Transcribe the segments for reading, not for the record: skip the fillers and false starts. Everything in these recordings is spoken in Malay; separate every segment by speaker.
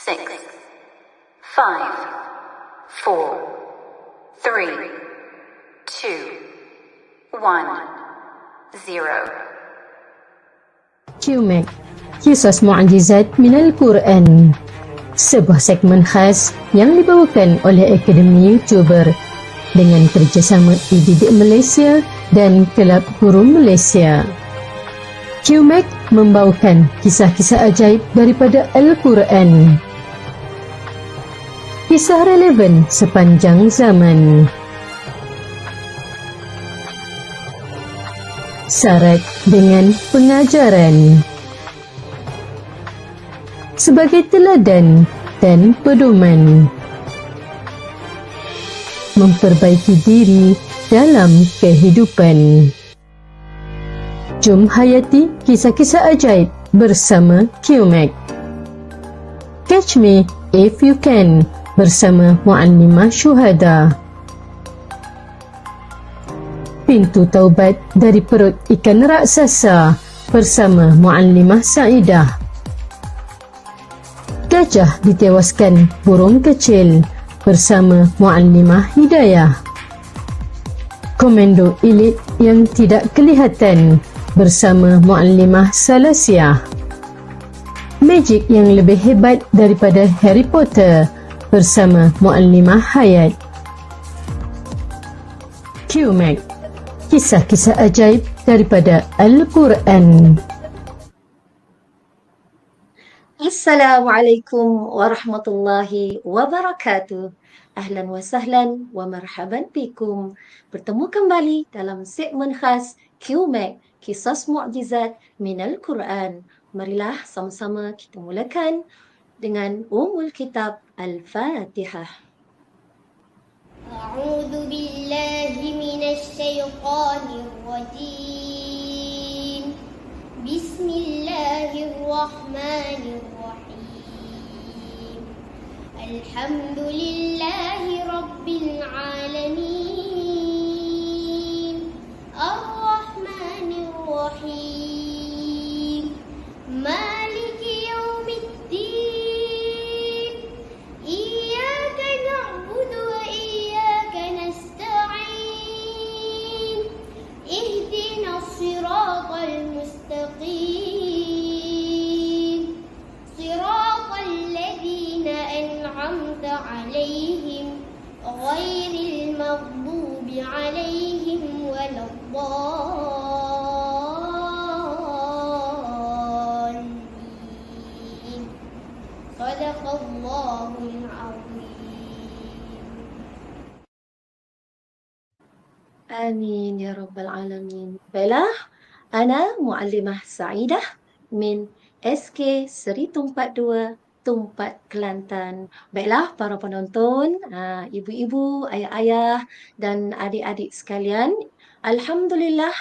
Speaker 1: 6, 5, 4, 3, 2, 1, 0.
Speaker 2: QMAC, Kisah Mu'jizat Minal Quran. Sebuah segmen khas yang dibawakan oleh Akademi YouTuber dengan kerjasama Didik Malaysia dan Kelab Guru Malaysia. QMAC membawakan kisah-kisah ajaib daripada Al-Quran. Kisah relevan sepanjang zaman. Syarat dengan pengajaran. Sebagai teladan dan pedoman. Memperbaiki diri dalam kehidupan. Jom hayati kisah-kisah ajaib bersama QMAC. Catch me if you can bersama Muallimah Syuhada. Pintu taubat dari perut ikan raksasa bersama Muallimah Saidah. Gajah ditewaskan burung kecil bersama Muallimah Hidayah. Komando elit yang tidak kelihatan bersama Muallimah Salasiah. Magic yang lebih hebat daripada Harry Potter bersama Muallimah Hayat. QMAC, kisah-kisah ajaib daripada Al-Quran.
Speaker 3: Assalamualaikum warahmatullahi wabarakatuh. Ahlan wa sahlan wa marhaban bikum. Bertemu kembali dalam segmen khas QMAC, Kisah Mu'jizat Minal Quran. Marilah sama-sama kita mulakan dengan Kitab Al-Fatihah.
Speaker 4: A'udzu billahi minasy syaithanir rajim. Bismillahirrahmanirrahim. Alhamdulillahi rabbil alamin. Ar-Rahmanir Rahim. Maliki yaumiddin. Iyyaka na'budu wa iyyaka nasta'in. Ihdinas siratal mustaqim. Siratal ladzina an'amta 'alaihim ghairil maghdubi 'alaihim waladdallin. Shadaqallahul 'azim.
Speaker 3: Amin ya rabbal alamin. Baiklah, ana Muallimah Saidah min SK Seri Tumpat 2 Tumpat Kelantan. Baiklah para penonton, ibu-ibu, ayah-ayah dan adik-adik sekalian, alhamdulillah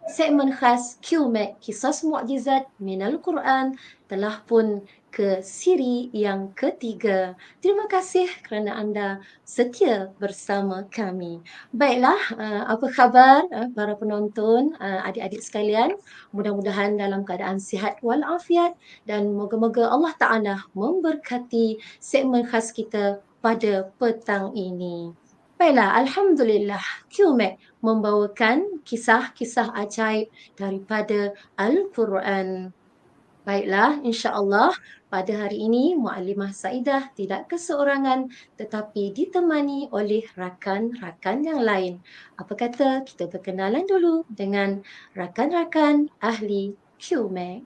Speaker 3: segmen khas QMAC Kisah Mu'jizat Minal Quran telah pun ke siri yang ketiga. Terima kasih kerana anda setia bersama kami. Baiklah, apa khabar para penonton, adik-adik sekalian? Mudah-mudahan dalam keadaan sihat walafiat dan moga-moga Allah Ta'ala memberkati segmen khas kita pada petang ini. Baiklah, alhamdulillah QMAC membawakan kisah-kisah ajaib daripada Al-Quran. Baiklah, insya-Allah pada hari ini Muallimah Saidah tidak keseorangan tetapi ditemani oleh rakan-rakan yang lain. Apa kata kita berkenalan dulu dengan rakan-rakan ahli QMAC.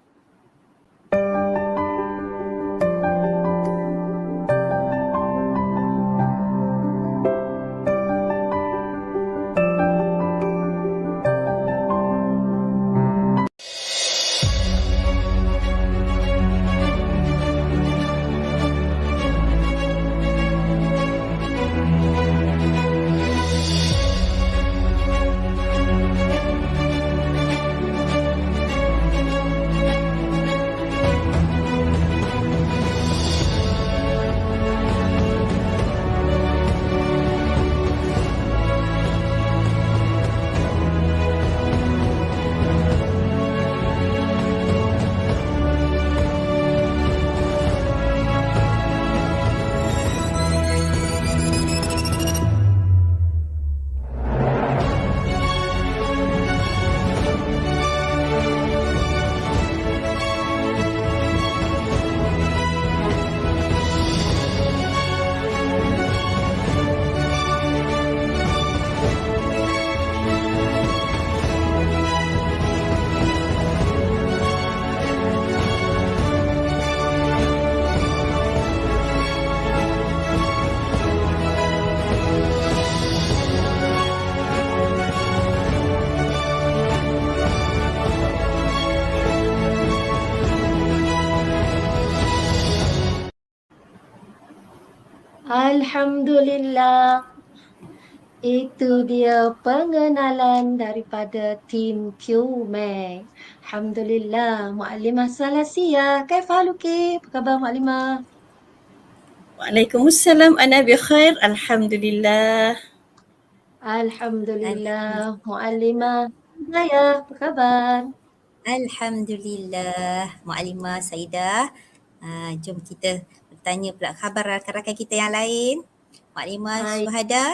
Speaker 3: Alhamdulillah. Itu dia pengenalan daripada tim QMAC. Alhamdulillah. Muallimah Salasia. Kaifahaluki? Apa khabar Muallimah?
Speaker 5: Waalaikumsalam, ana bi khair, alhamdulillah.
Speaker 3: Alhamdulillah. Muallimah saya, apa khabar?
Speaker 6: Alhamdulillah, Muallimah Saidah. Jom kita bertanya pula khabar rakan-rakan kita yang lain. Muallimah
Speaker 3: Baik.
Speaker 6: Syuhada.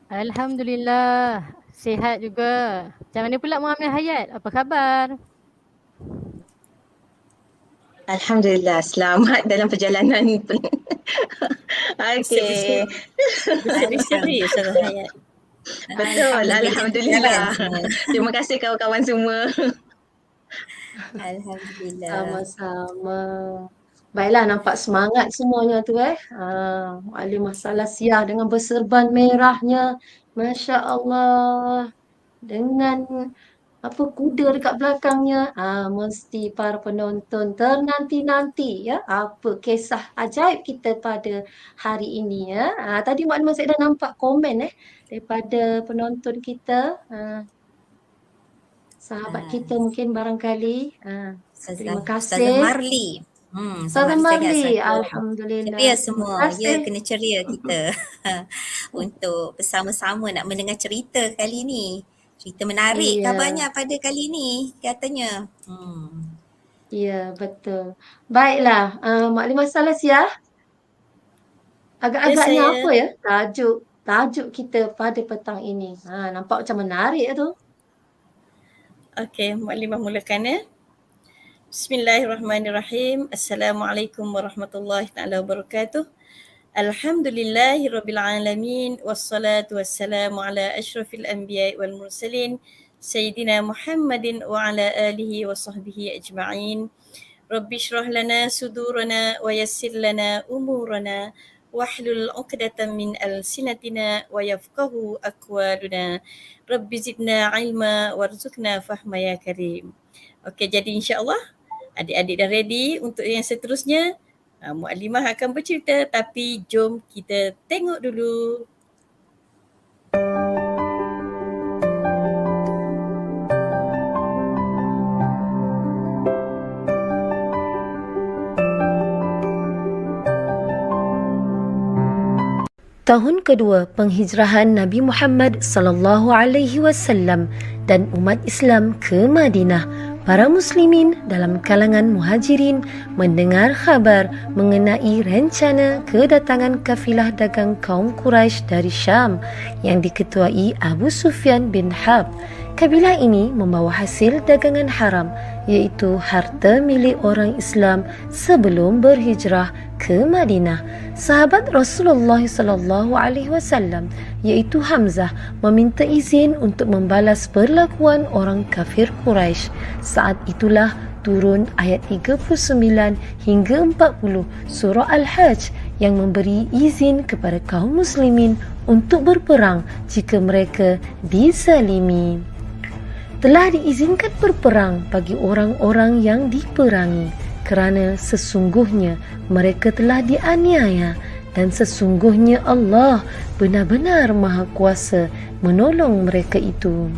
Speaker 7: Alhamdulillah, sihat juga. Macam mana pula Muhammad Hayat? Apa khabar?
Speaker 8: Alhamdulillah, selamat dalam perjalanan. Okey.
Speaker 5: Berseri-seri Ustazah Hayat.
Speaker 8: Betul, Alhamdulillah.
Speaker 6: semua.
Speaker 8: Terima kasih kawan-kawan semua.
Speaker 6: Alhamdulillah.
Speaker 3: Sama-sama. Baiklah, nampak semangat semuanya tu Muallimah Salasia dengan berserban merahnya. Masya Allah. Dengan kuda dekat belakangnya. Mesti para penonton ternanti-nanti ya. Apa kisah ajaib kita pada hari ini ya. Tadi Muallimah saya dah nampak komen daripada penonton kita. Sahabat kita mungkin barangkali. Terima
Speaker 6: Ustazah
Speaker 3: kasih.
Speaker 6: Marli.
Speaker 3: Ustazah
Speaker 6: semangat
Speaker 3: Marli,
Speaker 6: sangat.
Speaker 3: Alhamdulillah.
Speaker 6: Ceria semua.
Speaker 3: Terima kasih.
Speaker 6: Kena ceria kita. Untuk bersama-sama nak mendengar cerita kali ni. Cerita menarik
Speaker 3: Iya.
Speaker 6: kabarnya pada kali ni katanya.
Speaker 3: Ya, betul. Baiklah, Maklimah Salasia. Agak-agaknya
Speaker 5: saya.
Speaker 3: apa ya tajuk kita pada petang ini. Nampak macam menarik tu.
Speaker 5: Okey, Muallimah mulakan ya. Bismillahirrahmanirrahim. Assalamualaikum warahmatullahi taala wabarakatuh. Alhamdulillahirabbil alamin wassalatu wassalamu ala asyrafil anbiya'i wal mursalin sayyidina Muhammadin wa ala alihi wa sahbihi ajma'in. Rabbi shrah lana sudurana wa yassir lana umurana wahlul 'uqdatam min alsinatina wa yafqahu aqwaluna. Rabbi zidna ilma warzuqna fahma ya karim. Okey, jadi insya-Allah adik-adik dah ready untuk yang seterusnya. Muallimah akan bercerita tapi jom kita tengok dulu.
Speaker 2: Tahun kedua penghijrahan Nabi Muhammad sallallahu alaihi wasallam dan umat Islam ke Madinah, para muslimin dalam kalangan muhajirin mendengar khabar mengenai rencana kedatangan kafilah dagang kaum Quraisy dari Syam yang diketuai Abu Sufyan bin Harb. Kabilah ini membawa hasil dagangan haram, iaitu harta milik orang Islam sebelum berhijrah ke Madinah. Sahabat Rasulullah sallallahu alaihi wasallam iaitu Hamzah meminta izin untuk membalas perlakuan orang kafir Quraisy. Saat itulah turun ayat 39 hingga 40 surah Al-Hajj yang memberi izin kepada kaum muslimin untuk berperang jika mereka dizalimi. Telah diizinkan berperang bagi orang-orang yang diperangi kerana sesungguhnya mereka telah dianiaya dan sesungguhnya Allah benar-benar Maha Kuasa menolong mereka itu,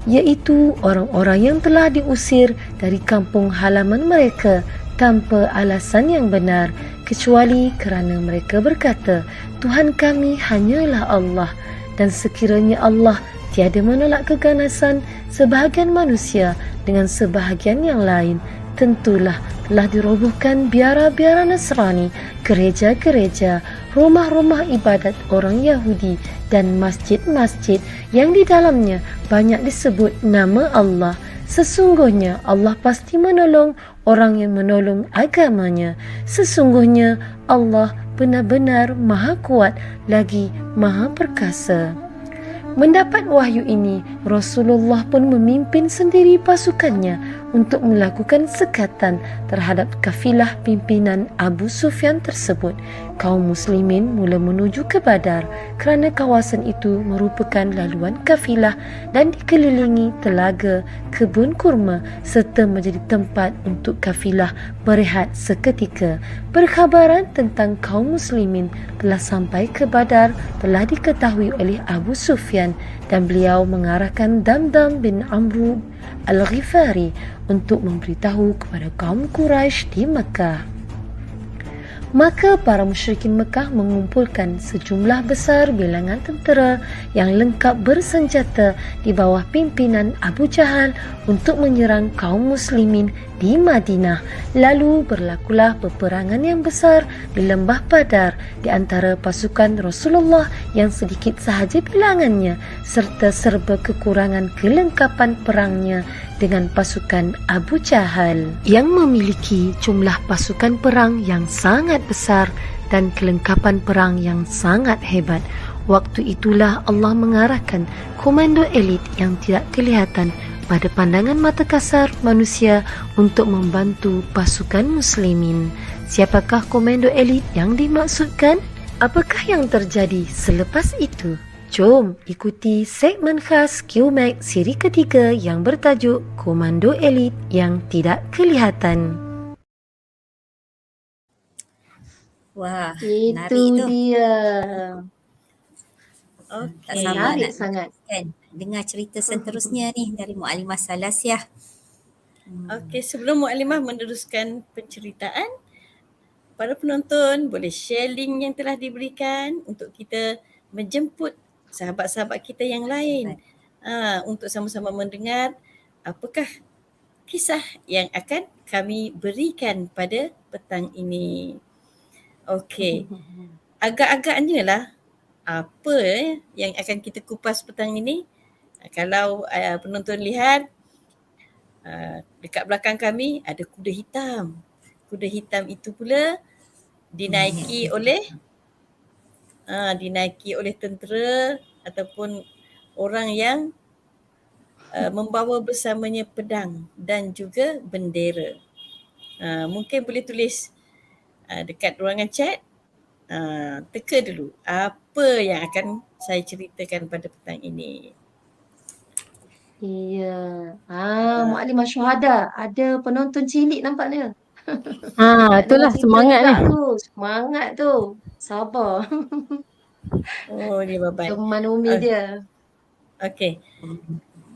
Speaker 2: iaitu orang-orang yang telah diusir dari kampung halaman mereka tanpa alasan yang benar kecuali kerana mereka berkata, Tuhan kami hanyalah Allah, dan sekiranya Allah tiada menolak keganasan sebahagian manusia dengan sebahagian yang lain, tentulah telah dirobohkan biara-biara Nasrani, gereja-gereja, rumah-rumah ibadat orang Yahudi dan masjid-masjid yang di dalamnya banyak disebut nama Allah. Sesungguhnya Allah pasti menolong orang yang menolong agamanya. Sesungguhnya Allah benar-benar Maha Kuat lagi Maha Perkasa. Mendapat wahyu ini, Rasulullah pun memimpin sendiri pasukannya
Speaker 9: untuk melakukan sekatan terhadap kafilah pimpinan Abu Sufyan tersebut. Kaum muslimin mula menuju ke Badar kerana kawasan itu merupakan laluan kafilah dan dikelilingi telaga, kebun kurma serta menjadi tempat untuk kafilah berehat seketika. Perkhabaran tentang kaum muslimin telah sampai ke Badar telah diketahui oleh Abu Sufyan dan beliau mengarahkan Damdam bin Amru Al-Ghifari untuk memberitahu kepada kaum Quraisy di Mekah. Maka para musyrikin Mekah mengumpulkan sejumlah besar bilangan tentera yang lengkap bersenjata di bawah pimpinan Abu Jahal untuk menyerang kaum muslimin di Madinah. Lalu berlakulah peperangan yang besar di lembah Badar di antara pasukan Rasulullah yang sedikit sahaja bilangannya serta serba kekurangan kelengkapan perangnya dengan pasukan Abu Jahal yang memiliki jumlah pasukan perang yang sangat besar dan kelengkapan perang yang sangat hebat. Waktu itulah Allah mengarahkan komando elit yang tidak kelihatan pada pandangan mata kasar manusia untuk membantu pasukan muslimin. Siapakah komando elit yang dimaksudkan? Apakah yang terjadi selepas itu? Jom ikuti segmen khas QMAC siri ketiga yang bertajuk Komando Elit yang Tidak Kelihatan.
Speaker 6: Wah,
Speaker 3: Itu
Speaker 6: menarik tu.
Speaker 3: dia.
Speaker 6: Tak
Speaker 5: Okey.
Speaker 6: sabar
Speaker 3: Menarik
Speaker 6: nak
Speaker 3: sangat.
Speaker 6: kan dengar cerita seterusnya ni dari Muallimah Salasiah.
Speaker 5: Okey, sebelum Muallimah meneruskan penceritaan, para penonton boleh share link yang telah diberikan untuk kita menjemput sahabat-sahabat kita yang lain untuk sama-sama mendengar apakah kisah yang akan kami berikan pada petang ini. Okey, agak-agaknya lah apa yang akan kita kupas petang ini. Kalau penonton lihat dekat belakang kami ada kuda hitam. Kuda hitam itu pula dinaiki oleh tentera ataupun orang yang membawa bersamanya pedang dan juga bendera. Mungkin boleh tulis dekat ruangan chat, teka dulu apa yang akan saya ceritakan pada petang ini.
Speaker 3: Iya. Mukadimah Syuhada. Ada penonton cilik nampaknya. Nak
Speaker 7: Itulah
Speaker 3: dengar cerita
Speaker 7: semangat
Speaker 3: juga
Speaker 7: ni.
Speaker 3: tu. Semangat tu. Sabar.
Speaker 5: Oh, dia babat.
Speaker 3: Teman Umi dia.
Speaker 5: Okey.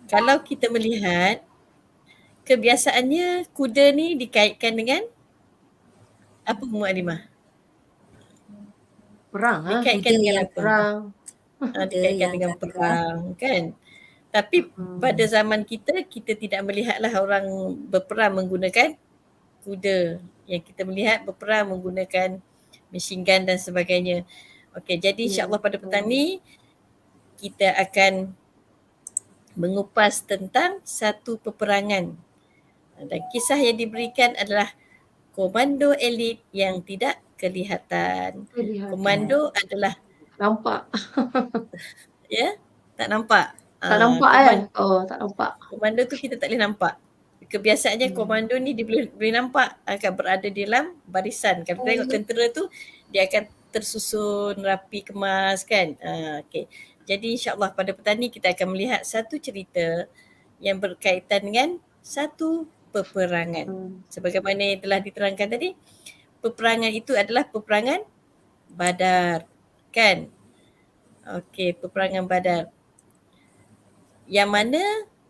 Speaker 5: Kalau kita melihat, kebiasaannya kuda ni dikaitkan dengan apa, Mu'alimah?
Speaker 3: Perang
Speaker 5: Dikaitkan
Speaker 6: Kuda
Speaker 5: dengan
Speaker 6: yang
Speaker 5: apa?
Speaker 3: Perang.
Speaker 5: Dikaitkan
Speaker 6: yang
Speaker 5: dengan
Speaker 6: gagah.
Speaker 5: perang, kan? Tapi pada zaman kita tidak melihatlah orang berperang menggunakan kuda. Yang kita melihat berperang menggunakan machine gun dan sebagainya. Okey, jadi insyaAllah pada petang ni kita akan mengupas tentang satu peperangan. Dan kisah yang diberikan adalah komando elit yang tidak kelihatan. Komando adalah
Speaker 3: nampak.
Speaker 5: Ya, tak nampak.
Speaker 3: Tak nampak kan? Oh, tak nampak.
Speaker 5: Komando tu kita tak boleh nampak. Kebiasaannya komando ni dia boleh nampak akan berada di dalam barisan. Kalau tengok tentera tu dia akan tersusun rapi kemas kan. Okey. Jadi insyaAllah pada petang ni kita akan melihat satu cerita yang berkaitan dengan satu peperangan. Sebagaimana yang telah diterangkan tadi, peperangan itu adalah peperangan Badar. Kan? Okey, peperangan Badar. Yang mana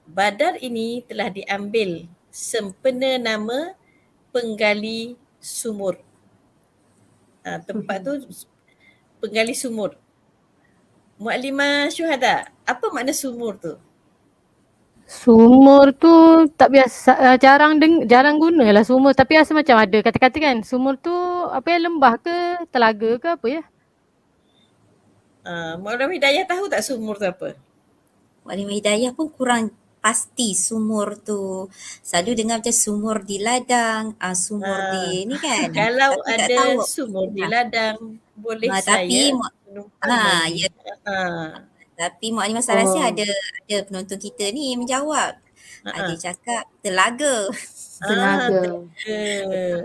Speaker 5: Badar ini telah diambil sempena nama penggali sumur. Tempat tu penggali sumur. Mu'alimah Syuhada, apa makna sumur tu?
Speaker 7: Sumur tu tak biasa, jarang gunalah sumur, tapi rasa macam ada kata-kata kan. Sumur tu apa ya, lembah ke telaga ke apa ya?
Speaker 5: Mu'alimah Hidayah tahu tak sumur tu apa?
Speaker 6: Mu'alimah Hidayah pun kurang pasti sumur tu. Selalu dengar macam sumur di ladang, sumur di ni kan.
Speaker 5: Kalau
Speaker 6: tapi tak
Speaker 5: ada
Speaker 6: tahu.
Speaker 5: sumur di ladang, boleh
Speaker 6: Tapi
Speaker 5: saya
Speaker 6: ya. Tapi Mu'alimah Salasiah ada penonton kita ni menjawab. Ada cakap telaga.
Speaker 3: Tenaga.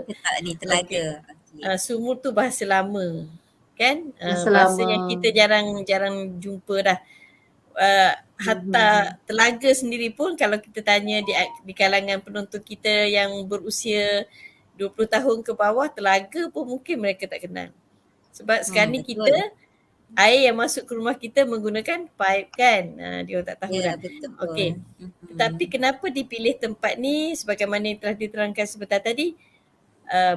Speaker 6: Tak ni telaga. Okay.
Speaker 5: Sumur tu bahasa lama. Kan?
Speaker 3: Bahasa
Speaker 5: Bahasa
Speaker 3: lama.
Speaker 5: yang kita jarang jumpa dah. Hatta telaga sendiri pun kalau kita tanya di kalangan penonton kita yang berusia 20 tahun ke bawah, telaga pun mungkin mereka tak kenal. Sebab sekarang ni
Speaker 6: betul.
Speaker 5: kita air yang masuk ke rumah kita menggunakan pipe kan. Dia orang tak tahu dah.
Speaker 6: Betul.
Speaker 5: Okey. Tetapi kenapa dipilih tempat ni sebagaimana yang telah diterangkan sebentar tadi,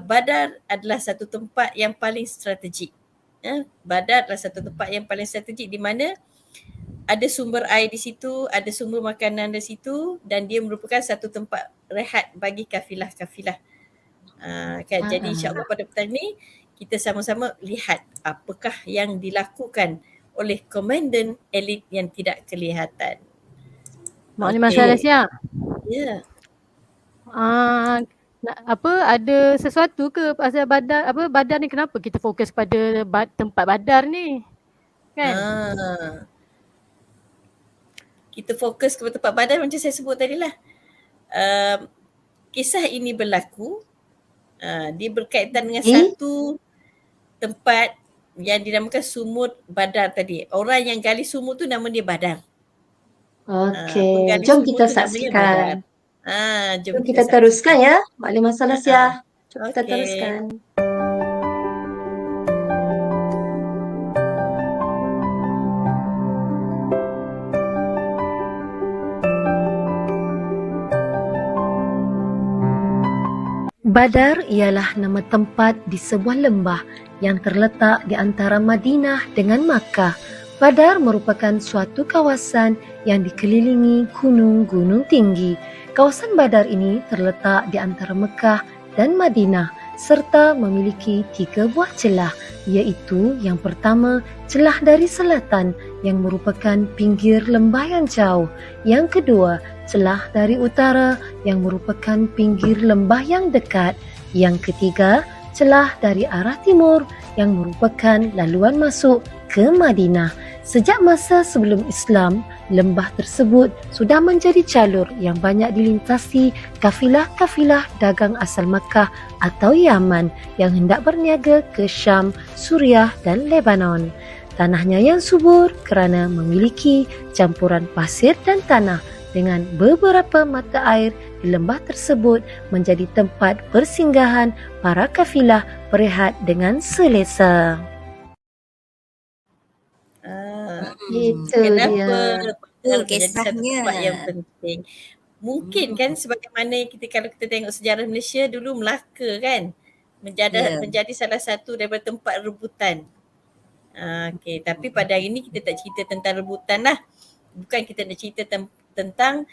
Speaker 5: Badar adalah satu tempat yang paling strategik. Badar adalah satu tempat yang paling strategik di mana ada sumber air di situ, ada sumber makanan di situ dan dia merupakan satu tempat rehat bagi kafilah-kafilah. Kan? Jadi insya-Allah pada petang ni kita sama-sama lihat apakah yang dilakukan oleh komandan elit yang tidak kelihatan.
Speaker 7: Maknimah Salasia.
Speaker 5: Ya.
Speaker 7: Ada sesuatu ke pasal Badar, Badar ni kenapa kita fokus pada tempat Badar ni? Kan?
Speaker 5: Kita fokus kepada tempat Badar macam saya sebut tadi lah. Kisah ini berlaku, dia berkaitan dengan satu tempat yang dinamakan sumur Badar tadi. Orang yang gali sumur tu nama dia Badar.
Speaker 3: Okey, jom kita saksikan. Jom kita teruskan ya, Maklimah Salasia. Jom kita teruskan.
Speaker 9: Badar ialah nama tempat di sebuah lembah yang terletak di antara Madinah dengan Makkah. Badar merupakan suatu kawasan yang dikelilingi gunung-gunung tinggi. Kawasan Badar ini terletak di antara Mekah dan Madinah serta memiliki 3 buah celah, iaitu yang pertama celah dari selatan yang merupakan pinggir lembah yang jauh, yang kedua celah dari utara yang merupakan pinggir lembah yang dekat, yang ketiga celah dari arah timur yang merupakan laluan masuk ke Madinah. Sejak masa sebelum Islam, lembah tersebut sudah menjadi jalur yang banyak dilintasi kafilah-kafilah dagang asal Makkah atau Yaman yang hendak berniaga ke Syam, Suriah dan Lebanon. Tanahnya yang subur kerana memiliki campuran pasir dan tanah dengan beberapa mata air di lembah tersebut menjadi tempat persinggahan para kafilah berehat dengan selesa.
Speaker 5: Kenapa
Speaker 6: Betul
Speaker 5: menjadi satu
Speaker 6: kisahnya.
Speaker 5: tempat yang penting? Mungkin kan sebagaimana kalau kita tengok sejarah Malaysia dulu, Melaka kan menjadi salah satu daripada tempat rebutan. Okey, tapi pada hari ini kita tak cerita tentang rebutan lah. Bukan kita nak cerita tentang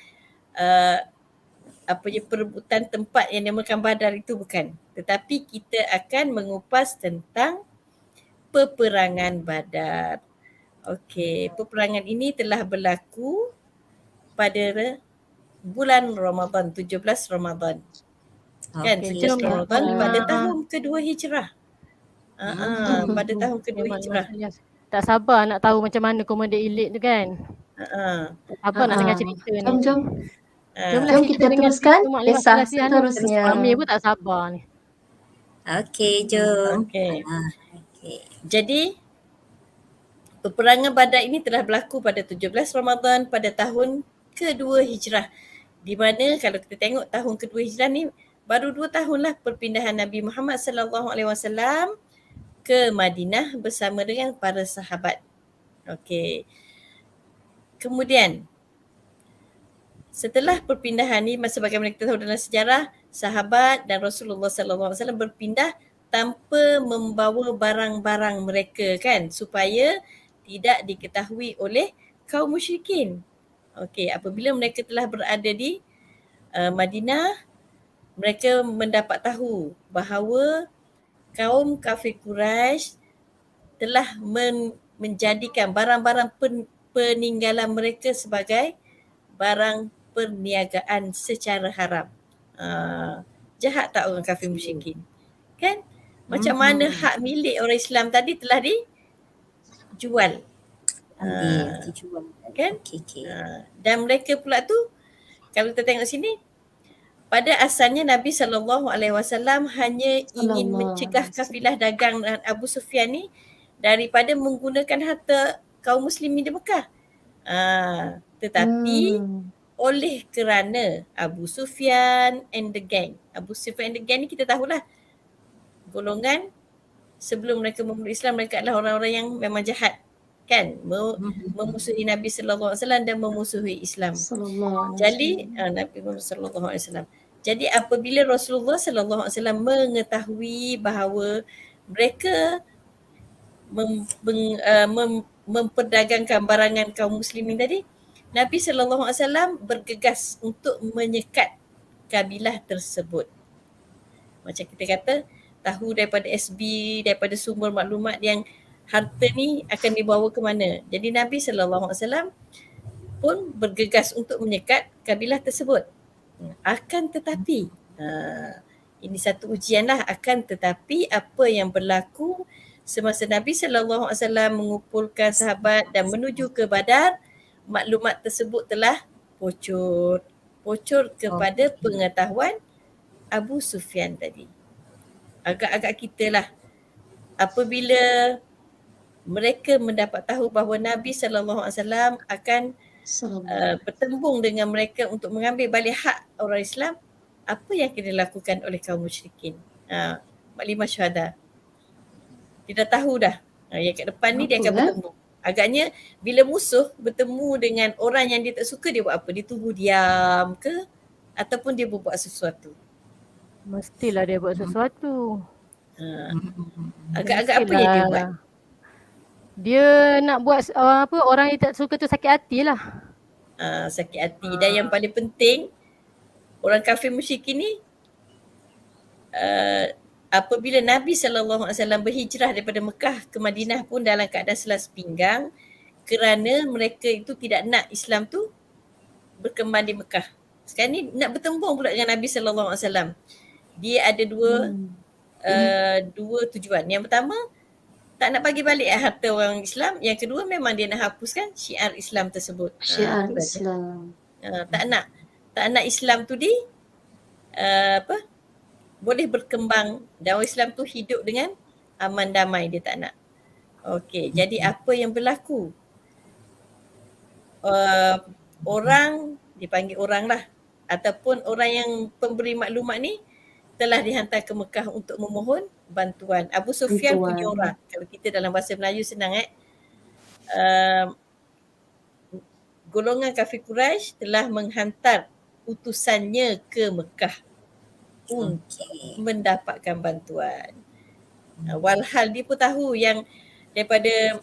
Speaker 5: perebutan tempat yang dinamakan Badar itu, bukan. Tetapi kita akan mengupas tentang peperangan Badar. Okey, peperangan ini telah berlaku pada bulan Ramadan, 17 Ramadan. Kan, 17 Ramadan pada tahun kedua Hijrah. Pada tahun kedua Hijrah.
Speaker 7: Tak sabar nak tahu macam mana komandan elit tu kan. Apa nak dengar cerita ni.
Speaker 3: Jom kita
Speaker 7: dengar
Speaker 3: teruskan
Speaker 7: cerita
Speaker 3: kisah
Speaker 7: Maklumah
Speaker 3: seterusnya.
Speaker 7: Kami pun tak sabar ni.
Speaker 6: Okey, jom.
Speaker 5: Okey. Jadi peperangan Badar ini telah berlaku pada 17 Ramadan pada tahun kedua Hijrah. Di mana kalau kita tengok tahun kedua Hijrah ni baru 2 tahunlah perpindahan Nabi Muhammad SAW ke Madinah bersama dengan para sahabat. Okey. Kemudian setelah perpindahan ni, sebagaimana kita tahu dalam sejarah, sahabat dan Rasulullah SAW berpindah tanpa membawa barang-barang mereka kan, supaya tidak diketahui oleh kaum musyrikin. Okey, apabila mereka telah berada di Madinah, mereka mendapat tahu bahawa kaum kafir Quraisy telah menjadikan barang-barang peninggalan mereka sebagai barang perniagaan secara haram. Jahat tak orang kafir musyrikin? Kan? Macam mana hak milik orang Islam tadi telah dijual.
Speaker 6: Dijual.
Speaker 5: Kan? Dan mereka pula tu kalau kita tengok sini, pada asalnya Nabi SAW hanya ingin mencegah kafilah dagang Abu Sufyan ni daripada menggunakan harta kaum muslimin di Mekah. Tetapi oleh kerana Abu Sufyan and the gang. Abu Sufyan and the gang ni kita tahulah golongan sebelum mereka memeluk Islam, mereka adalah orang-orang yang memang jahat, kan, memusuhi Nabi SAW dan memusuhi Islam. Jadi Nabi Muhammad SAW. Jadi apabila Rasulullah SAW mengetahui bahawa mereka memperdagangkan barangan kaum muslimin tadi, Nabi SAW bergegas untuk menyekat kabilah tersebut. Macam kita kata, tahu daripada SB, daripada sumber maklumat yang harta ni akan dibawa ke mana. Jadi Nabi SAW pun bergegas untuk menyekat kabilah tersebut. Akan tetapi, ini satu ujian lah, akan tetapi apa yang berlaku semasa Nabi SAW mengumpulkan sahabat dan menuju ke Badar, maklumat tersebut telah pocor kepada pengetahuan Abu Sufyan tadi. Agak-agak kita lah, apabila mereka mendapat tahu bahawa Nabi SAW akan bertembung dengan mereka untuk mengambil balik hak orang Islam, apa yang kena dilakukan oleh kaum musyrikin? Maklimah syuhada. Dia dah tahu dah, yang kat depan ni dia akan bertemu. Agaknya bila musuh bertemu dengan orang yang dia tak suka, dia buat apa? Dia tunggu diam ke? Ataupun dia berbuat sesuatu?
Speaker 7: Mestilah dia buat sesuatu.
Speaker 5: Agak-agak apa yang dia buat?
Speaker 7: Dia nak buat orang yang tak suka tu sakit hati lah.
Speaker 5: Sakit hati. Dan yang paling penting, orang kafir musyrikin ni, apabila Nabi SAW berhijrah daripada Mekah ke Madinah pun dalam keadaan selas pinggang, kerana mereka itu tidak nak Islam tu berkembang di Mekah. Sekarang ni nak bertembung pula dengan Nabi SAW. Dia ada dua tujuan. Yang pertama, tak nak bagi balik harta orang Islam. Yang kedua, memang dia nak hapuskan syiar Islam tersebut.
Speaker 3: Syiar Islam.
Speaker 5: Tak nak Islam tu boleh berkembang dan orang Islam tu hidup dengan aman damai, dia tak nak. Okey, jadi apa yang berlaku? Orang, dipanggil orang lah, ataupun orang yang pemberi maklumat ni telah dihantar ke Mekah untuk memohon bantuan. Abu Sufyan punya orang. Kalau kita dalam bahasa Melayu senang golongan kafir Quraisy telah menghantar utusannya ke Mekah untuk mendapatkan bantuan. Walhal dia pun tahu yang daripada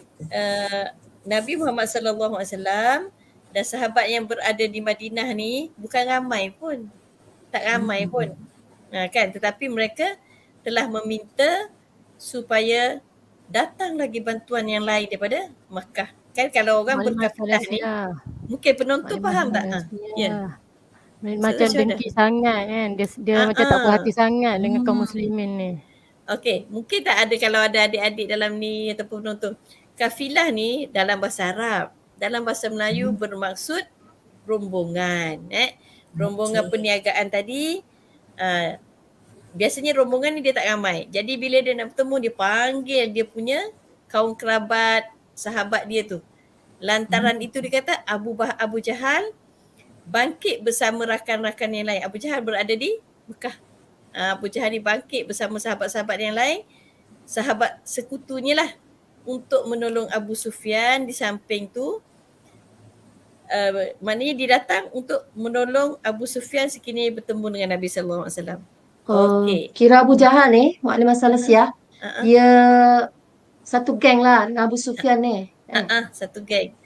Speaker 5: Nabi Muhammad SAW dan sahabat yang berada di Madinah ni bukan ramai pun. Tak ramai pun. Kan, tetapi mereka telah meminta supaya datang lagi bantuan yang lain daripada Makkah. Kan kalau orang berkafilah ni, mungkin penonton faham tak? Ya.
Speaker 7: Macam dengki sangat kan. Dia macam tak puas hati sangat dengan kaum muslimin ni.
Speaker 5: Okey, mungkin tak ada kalau ada adik-adik dalam ni ataupun penonton. Kafilah ni dalam bahasa Arab, dalam bahasa Melayu bermaksud rombongan. Rombongan perniagaan tadi, biasanya rombongan ni dia tak ramai. Jadi bila dia nak bertemu, dia panggil dia punya kaum kerabat, sahabat dia tu. Lantaran itu dia kata Abu Jahal bangkit bersama rakan-rakan yang lain. Abu Jahal berada di Mekah. Abu Jahal ni bangkit bersama sahabat-sahabat yang lain, sahabat sekutunya lah, untuk menolong Abu Sufyan. Di samping tu, maknanya dia datang untuk menolong Abu Sufyan sekiranya bertemu dengan Nabi SAW. Okey.
Speaker 3: Kira Abu Jahal ni, Maklimah Salasiah, dia satu geng lah dengan Abu Sufyan ni.
Speaker 5: Satu geng.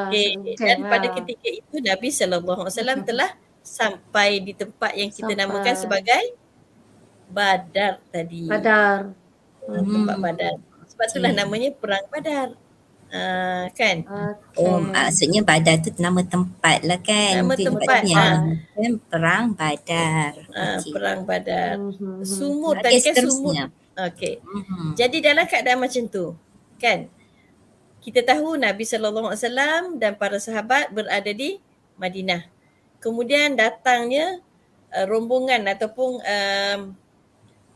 Speaker 5: Okey. Dan pada ketika itu Nabi SAW telah sampai di tempat yang kita namakan sebagai Badar tadi.
Speaker 3: Badar.
Speaker 5: Tempat Badar. Sebab itulah namanya Perang Badar. Kan?
Speaker 6: Maksudnya Badar tu nama tempat lah kan?
Speaker 5: Nama tempat.
Speaker 6: Perang Badar.
Speaker 5: Perang Badar. Sumur tadi kan sumur. Okey. Jadi dalam keadaan macam tu, kan? Kita tahu Nabi SAW dan para sahabat berada di Madinah. kemudian datangnya rombongan ataupun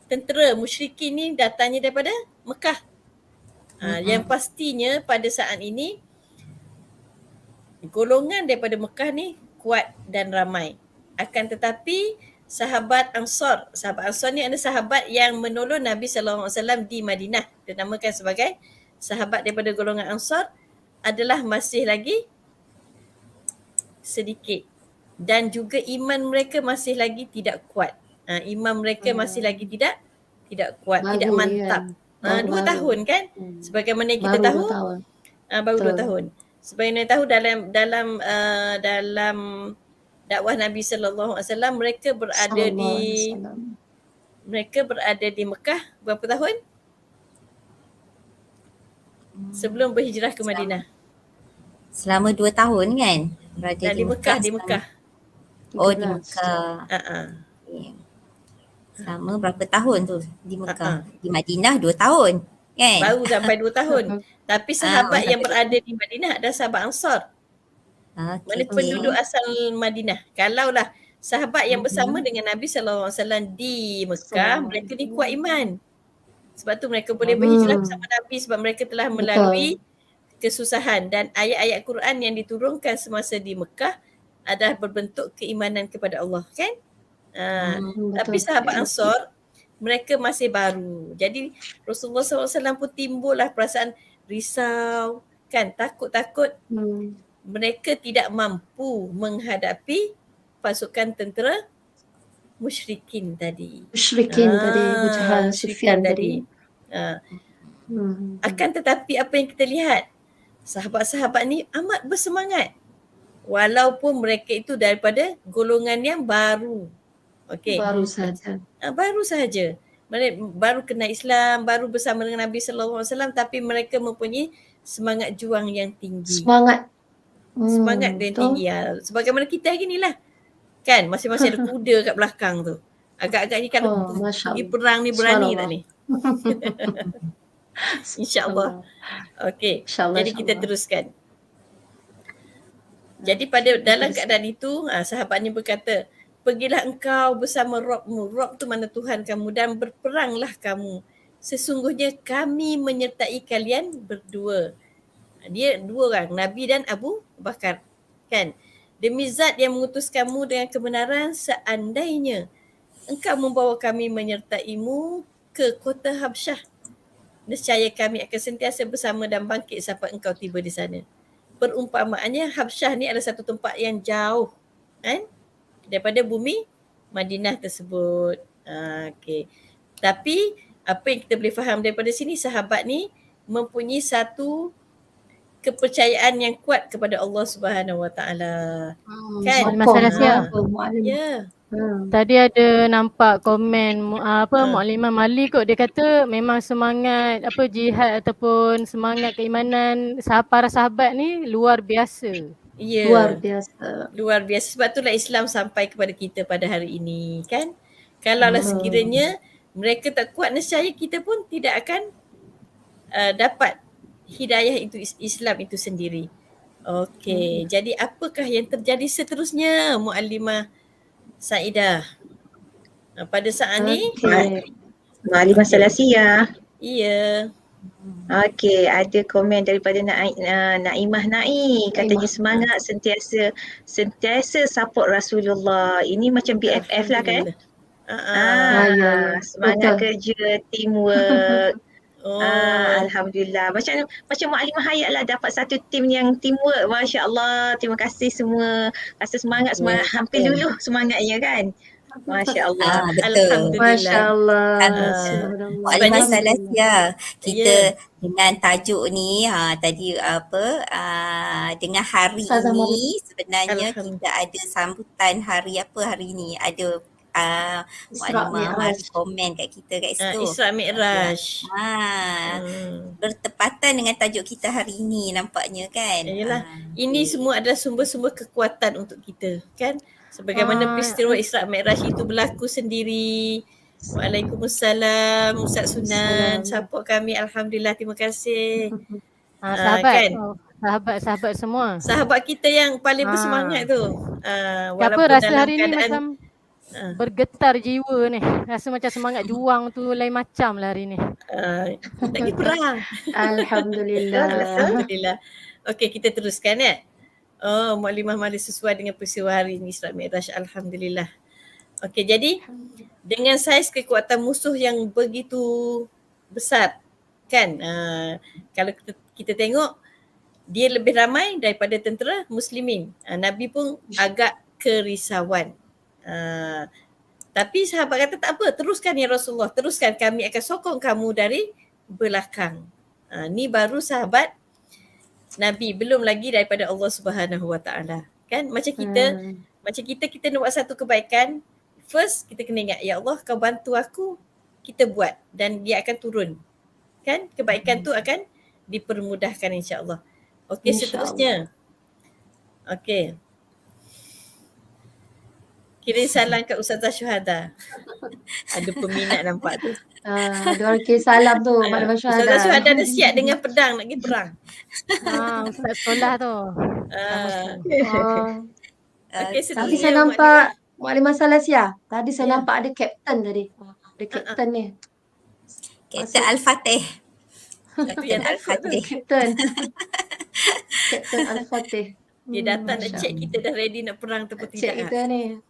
Speaker 5: tentera musyrikin ni datangnya daripada Mekah. Yang pastinya pada saat ini golongan daripada Mekah ni kuat dan ramai. Akan tetapi sahabat Ansar ni adalah sahabat yang menolong Nabi SAW di Madinah. Dinamakan sebagai sahabat daripada golongan Ansar, adalah masih lagi sedikit. Dan juga iman mereka masih lagi tidak kuat. Iman mereka masih lagi tidak kuat, tidak mantap. 2 tahun kan? Sebagaimana kita tahu, baru 2 tahun. Sebagaimana tahu dalam dakwah Nabi sallallahu alaihi wasallam, mereka berada di Mekah berapa tahun? Sebelum berhijrah ke Madinah.
Speaker 6: Selama 2 tahun kan? Berada
Speaker 5: di Mekah.
Speaker 6: Oh, di Mekah. Okay. Selama berapa tahun tu di Mekah? Di Madinah 2 tahun kan?
Speaker 5: Baru sampai 2 tahun. Tapi sahabat yang berada di Madinah adalah sahabat Ansar. Mana penduduk asal Madinah. Kalaulah sahabat yang bersama dengan Nabi SAW di Mekah, mereka ni kuat iman. Sebab tu mereka boleh berhijrah bersama Nabi, sebab mereka telah melalui kesusahan. Dan ayat-ayat Quran yang diturunkan semasa di Mekah adalah berbentuk keimanan kepada Allah kan? Tapi sahabat Ansar, mereka masih baru. Jadi Rasulullah SAW pun timbullah perasaan risau kan, takut-takut mereka tidak mampu menghadapi pasukan tentera musyrikin tadi.
Speaker 3: Abu Jahal, Sufyan tadi.
Speaker 5: Akan tetapi apa yang kita lihat, sahabat-sahabat ni amat bersemangat. Walaupun mereka itu daripada golongan yang baru. Okey.
Speaker 3: Baru saja.
Speaker 5: Baru sahaja. Mereka baru kenal Islam, baru bersama dengan Nabi sallallahu alaihi wasallam, tapi mereka mempunyai semangat juang yang tinggi.
Speaker 3: Semangat
Speaker 5: yang tinggi. Sebagaimana kita hari ni lah. Kan masing-masing ada kuda kat belakang tu. Agak-agaknya kalau pergi perang ni berani tak ni? InsyaAllah. Okey. Jadi kita teruskan. Jadi dalam keadaan itu, sahabat ni berkata, pergilah engkau bersama Rabbmu. Rabb tu mana Tuhan kamu, dan berperanglah kamu. Sesungguhnya kami menyertai kalian berdua. Dia 2 orang, Nabi dan Abu Bakar. Kan? Demi zat yang mengutus kamu dengan kebenaran, seandainya engkau membawa kami menyertaimu ke kota Habsyah, nescaya kami akan sentiasa bersama dan bangkit sampai engkau tiba di sana. Perumpamaannya, Habsyah ni adalah satu tempat yang jauh kan, daripada bumi Madinah tersebut. Okey. Tapi apa yang kita boleh faham daripada sini, sahabat ni mempunyai satu kepercayaan yang kuat kepada Allah Subhanahu Wa Taala. Kan?
Speaker 7: Masalah siap.
Speaker 5: Ya.
Speaker 7: Tadi ada nampak komen Muklimah Mali kot, dia kata memang semangat jihad ataupun semangat keimanan para sahabat ni luar biasa.
Speaker 5: Ya. Luar biasa. Sebab itulah Islam sampai kepada kita pada hari ini kan. Kalaulah sekiranya mereka tak kuat, nescaya kita pun tidak akan dapat hidayah itu, Islam itu sendiri. Okey, jadi apakah yang terjadi seterusnya Muallimah Saidah? Pada saat ni
Speaker 8: Muallimah Salasiyah.
Speaker 5: Iya.
Speaker 8: Okey, ada komen daripada Naimah Nai, katanya semangat sentiasa support Rasulullah. Ini macam BFF lah kan? Semangat kerja, teamwork. Alhamdulillah. Macam Muklimah Hayat lah dapat satu tim yang teamwork. Masya Allah. Terima kasih semua. Rasa semangat hampir luluh semangatnya kan. Masya Allah.
Speaker 6: Betul.
Speaker 3: Masya Allah.
Speaker 6: Muklimah Salasiyah. Kita dengan tajuk ni tadi dengan hari ini sebenarnya kita ada sambutan hari ni. Ada Muklimah komen kat kita kat situ.
Speaker 5: Isra Mi'raj.
Speaker 6: Bertepatan dengan tajuk kita hari ini nampaknya kan.
Speaker 5: Yalah. Ini semua adalah sumber-sumber kekuatan untuk kita kan. Sebagaimana peristiwa Isra Mi'raj itu berlaku sendiri. Waalaikumsalam Ustaz Sunan, support kami, alhamdulillah, terima kasih.
Speaker 7: Sahabat,
Speaker 5: kan?
Speaker 7: Sahabat-sahabat semua.
Speaker 5: Sahabat kita yang paling
Speaker 7: Ha.
Speaker 5: bersemangat tu.
Speaker 7: Apa
Speaker 5: Walaupun
Speaker 7: rasa
Speaker 5: dalam
Speaker 7: hari ni
Speaker 5: keadaan
Speaker 7: macam bergetar jiwa ni. Rasa macam semangat juang tu lain macam lah hari ni.
Speaker 5: nak pergi perang.
Speaker 3: Alhamdulillah.
Speaker 5: Alhamdulillah. Okey, kita teruskan Oh, Muklimah Mali sesuai dengan peristiwa hari ini Isra Mi'raj. Alhamdulillah. Okey, jadi dengan saiz kekuatan musuh yang begitu besar kan, kalau kita tengok dia lebih ramai daripada tentera muslimin. Nabi pun agak kerisauan. Tapi sahabat kata tak apa, teruskan ya Rasulullah, teruskan, kami akan sokong kamu dari belakang. Ni baru sahabat Nabi, belum lagi daripada Allah Subhanahu Wa Taala. Kan macam kita nak buat satu kebaikan, first kita kena ingat, ya Allah kau bantu aku, kita buat dan dia akan turun. Kan kebaikan tu akan dipermudahkan insya-Allah. Okey, seterusnya. Okey. Kirim salam kat Ustazah Syuhada. Ada peminat nampak tu.
Speaker 3: Ada orang kirim salam tu pada Syuhada.
Speaker 5: Ustazah Syuhada dah siap dengan pedang nak pergi perang.
Speaker 7: Ustaz sekolah tu.
Speaker 5: Okey,
Speaker 3: tadi saya nampak Muklimah Salasia. Tadi saya nampak ada kapten tadi. Ada kapten ni.
Speaker 6: Kapten Al-Fatih.
Speaker 5: Kapten
Speaker 6: Al-Fatih.
Speaker 3: Kapten Al-Fatih.
Speaker 5: Dia datang nak check kita dah ready nak perang ataupun tidak.
Speaker 3: Check kita ni.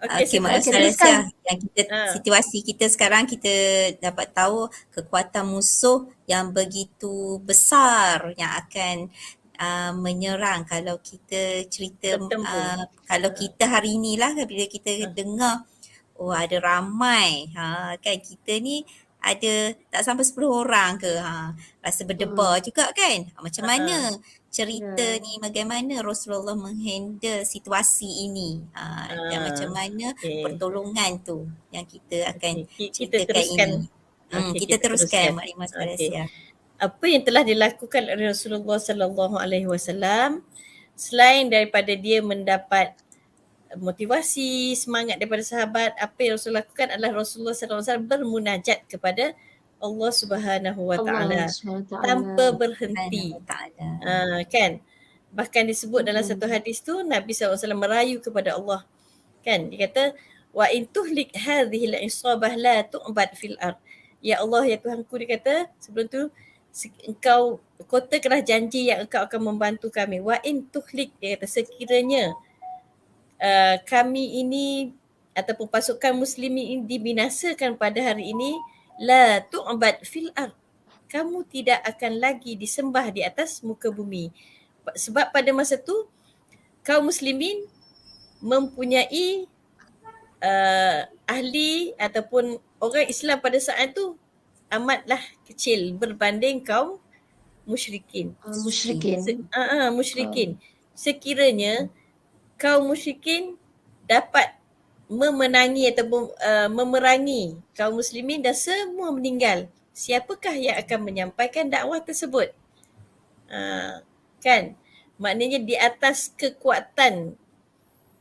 Speaker 6: Okey, Malaysia yang situasi kita sekarang, kita dapat tahu kekuatan musuh yang begitu besar yang akan menyerang kalau kita cerita kalau kita hari inilah bila kita dengar ada ramai kan kita ni ada tak sampai 10 orang ke rasa berdebar juga kan macam mana cerita ni bagaimana Rasulullah menghandle situasi ini dan macam mana pertolongan tu yang kita akan ceritakan ini. Kita teruskan Muklimah Salasia.
Speaker 5: Apa yang telah dilakukan oleh Rasulullah sallallahu alaihi wasallam selain daripada dia mendapat motivasi, semangat daripada sahabat, apa yang Rasul lakukan adalah Rasulullah sallallahu alaihi wasallam bermunajat kepada Allah Subhanahu Wa Taala tanpa berhenti. Kan? Bahkan disebut dalam satu hadis tu Nabi SAW merayu kepada Allah. Kan? Dia kata wa in tuhlik hadhihi al-isabah la tu'bad fil ard. Ya Allah, ya Tuhanku, dia kata sebelum tu engkau kotakanlah janji yang engkau akan membantu kami. Wa in tuhlik, dia kata sekiranya kami ini ataupun pasukan muslimin ini dibinasakan pada hari ini, la tu'bad fil ard, kamu tidak akan lagi disembah di atas muka bumi. Sebab pada masa tu kaum muslimin mempunyai ahli ataupun orang Islam pada saat tu amatlah kecil berbanding kaum musyrikin. Musyrikin. Sekiranya kaum musyrikin dapat memenangi ataupun memerangi kaum muslimin dan semua meninggal, siapakah yang akan menyampaikan dakwah tersebut? Kan? Maknanya di atas kekuatan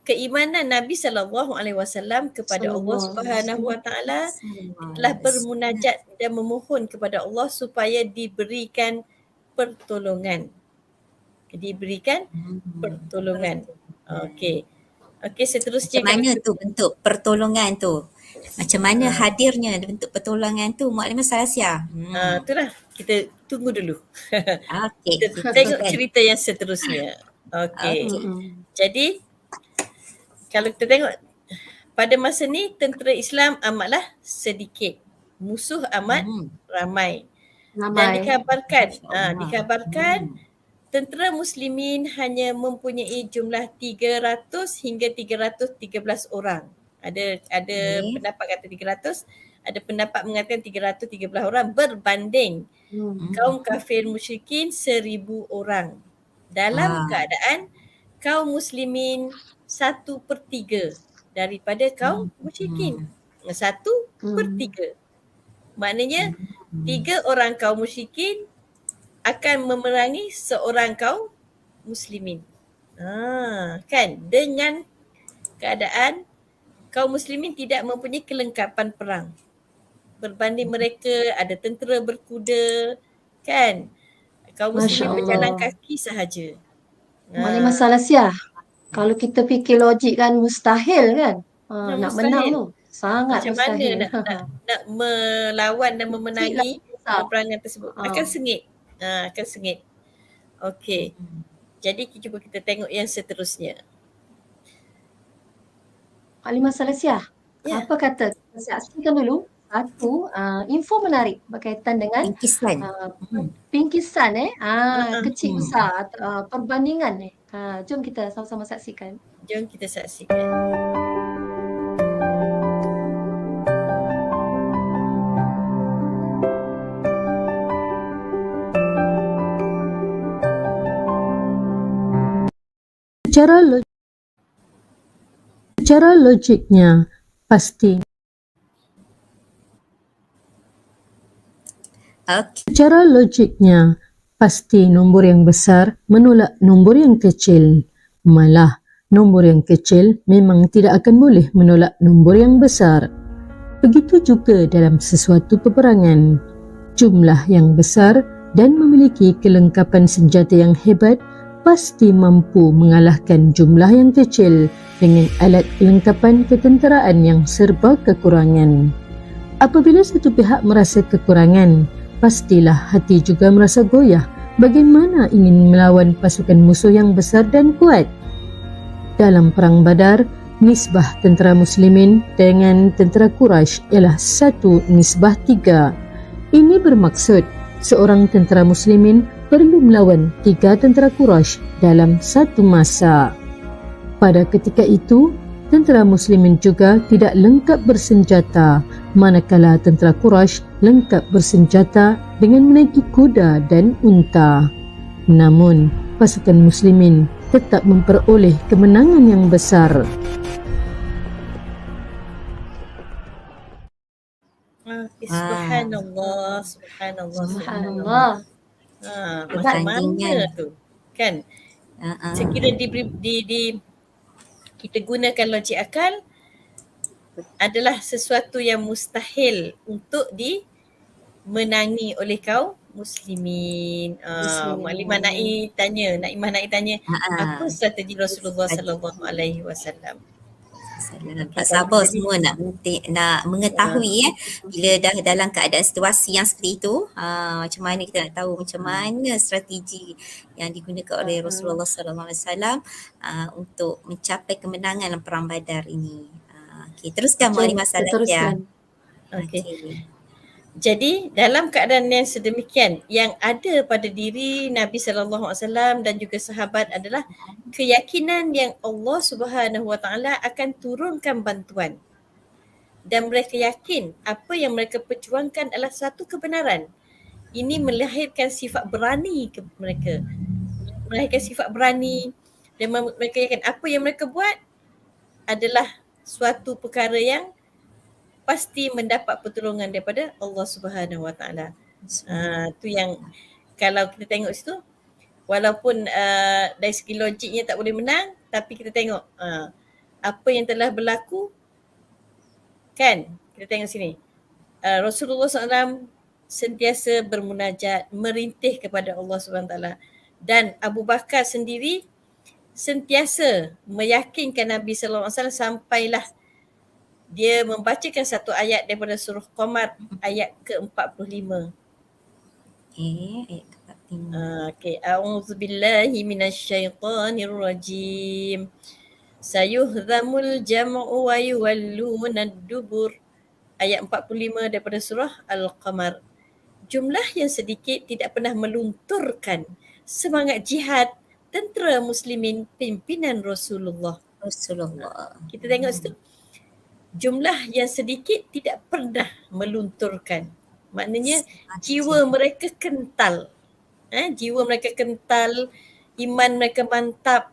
Speaker 5: keimanan Nabi SAW kepada Allah Subhanahu Wa Taala telah bermunajat dan memohon kepada Allah supaya diberikan pertolongan. Okey. Okey, seterusnya.
Speaker 6: Macam mana tu bentuk pertolongan tu? Macam mana hadirnya bentuk pertolongan tu Muklimah Salasia?
Speaker 5: Itulah, kita tunggu dulu.
Speaker 6: Okey.
Speaker 5: Kita tengok cerita yang seterusnya. Okey. Jadi kalau kita tengok pada masa ni tentera Islam amatlah sedikit, musuh amat ramai. Dan dikabarkan tentera muslimin hanya mempunyai jumlah 300 hingga 313 orang. Ada pendapat kata 300, ada pendapat mengatakan 313 orang berbanding kaum kafir musyrikin 1000 orang. Dalam keadaan kaum muslimin 1/3 daripada kaum musyrikin. 1/3. Maknanya 3 orang kaum musyrikin akan memerangi seorang kaum muslimin. Kan? Dengan keadaan kaum muslimin tidak mempunyai kelengkapan perang. Berbanding mereka ada tentera berkuda, kan? Kaum
Speaker 3: Masya
Speaker 5: muslimin berjalan
Speaker 3: Allah.
Speaker 5: kaki sahaja.
Speaker 3: Maknanya masalah Sia. Kalau kita fikir logik kan mustahil kan. Nak menang
Speaker 5: Mustahil.
Speaker 3: tu. Sangat
Speaker 5: Macam mana
Speaker 3: mustahil.
Speaker 5: nak melawan dan memenangi peperangan tersebut? Akan sengit. Akan sengit. Okey. Jadi cuba kita tengok yang seterusnya.
Speaker 3: Halimah Salasiah,
Speaker 5: Ya.
Speaker 3: apa kata? Kita saksikan dulu satu info menarik berkaitan dengan
Speaker 6: Bingkisan.
Speaker 3: bingkisan kecil besar perbandingan ni. Jom kita sama-sama saksikan.
Speaker 5: Jom kita saksikan.
Speaker 2: Secara logiknya pasti. Secara logiknya pasti nombor yang besar menolak nombor yang kecil. Malah nombor yang kecil memang tidak akan boleh menolak nombor yang besar. Begitu juga dalam sesuatu peperangan. Jumlah yang besar dan memiliki kelengkapan senjata yang hebat pasti mampu mengalahkan jumlah yang kecil dengan alat kelengkapan ketenteraan yang serba kekurangan. Apabila satu pihak merasa kekurangan, pastilah hati juga merasa goyah bagaimana ingin melawan pasukan musuh yang besar dan kuat. Dalam Perang Badar, nisbah tentera muslimin dengan tentera Quraisy ialah 1:3. Ini bermaksud seorang tentera muslimin perlu melawan 3 tentera Quraisy dalam satu masa. Pada ketika itu, tentera muslimin juga tidak lengkap bersenjata, manakala tentera Quraisy lengkap bersenjata dengan menaiki kuda dan unta. Namun, pasukan muslimin tetap memperoleh kemenangan yang besar.
Speaker 5: Subhanallah, subhanallah,
Speaker 3: Subhanallah.
Speaker 5: Macam mana tu? Kan? Sekiranya kita gunakan logik akal adalah sesuatu yang mustahil untuk dimenangi oleh kaum muslimin. Maklimah Naimah tanya apa strategi Rasulullah sallallahu alaihi wasallam?
Speaker 6: Tak sabar semua nak mengetahui bila dah dalam keadaan situasi yang seperti itu, macam mana kita nak tahu macam mana strategi yang digunakan oleh Rasulullah sallallahu alaihi wasallam untuk mencapai kemenangan dalam Perang Badar ini. Okey, teruskan Maklimah Salasiah.
Speaker 5: Okey. Jadi dalam keadaan yang sedemikian, yang ada pada diri Nabi sallallahu alaihi wasallam dan juga sahabat adalah keyakinan yang Allah Subhanahu wa taala akan turunkan bantuan. Dan mereka yakin apa yang mereka perjuangkan adalah satu kebenaran. Ini melahirkan sifat berani ke mereka. Melahirkan sifat berani dan mereka yakin apa yang mereka buat adalah suatu perkara yang pasti mendapat pertolongan daripada Allah Subhanahu Wa Taala. Tu yang kalau kita tengok situ, walaupun dari segi logiknya tak boleh menang, tapi kita tengok apa yang telah berlaku, kan? Kita tengok sini. Rasulullah SAW sentiasa bermunajat, merintih kepada Allah Subhanahu Wa Taala, dan Abu Bakar sendiri sentiasa meyakinkan Nabi Sallallahu Alaihi Wasallam sampailah dia membacakan satu ayat daripada surah Qamar ayat ke-45.
Speaker 6: Ayat ke-45.
Speaker 5: Okey, a'udzubillahi minasyaitonir rajim. Sayuhzamul jam'u wa yuwalluna ad-dubur. Ayat 45 daripada surah Al-Qamar. Jumlah yang sedikit tidak pernah melunturkan semangat jihad tentera muslimin pimpinan Rasulullah. Kita tengok situ. Jumlah yang sedikit tidak pernah melunturkan. Maknanya jiwa mereka kental. Jiwa mereka kental, iman mereka mantap.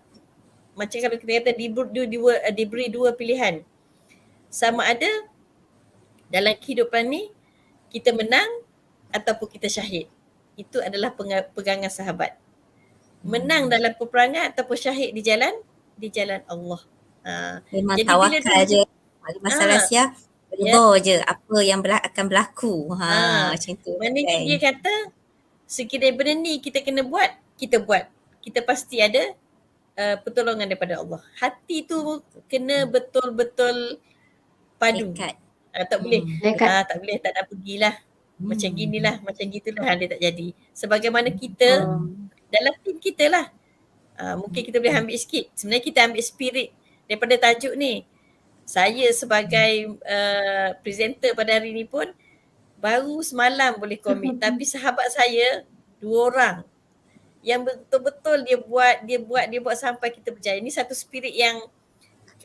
Speaker 5: Macam kalau kita kata diberi dua pilihan. Sama ada dalam kehidupan ni kita menang ataupun kita syahid. Itu adalah pegangan sahabat. Menang dalam peperangan ataupun syahid di jalan Allah.
Speaker 6: Memang
Speaker 5: jadi
Speaker 6: tawakal je. Masalah siap, redha je apa yang akan berlaku. Macam tu.
Speaker 5: Maknanya dia kata sekiranya benda ni kita kena buat, kita buat. Kita pasti ada pertolongan daripada Allah. Hati tu kena betul-betul padu. Tak boleh, tak boleh, tak nak pergilah. Macam ginilah, macam gitulah, dia tak jadi. Sebagaimana kita, dalam tim kita lah. Mungkin kita boleh ambil sikit. Sebenarnya kita ambil spirit daripada tajuk ni. Saya sebagai presenter pada hari ni pun baru semalam boleh komit. Tapi sahabat saya 2 orang yang betul-betul dia buat sampai kita berjaya. Ini satu spirit yang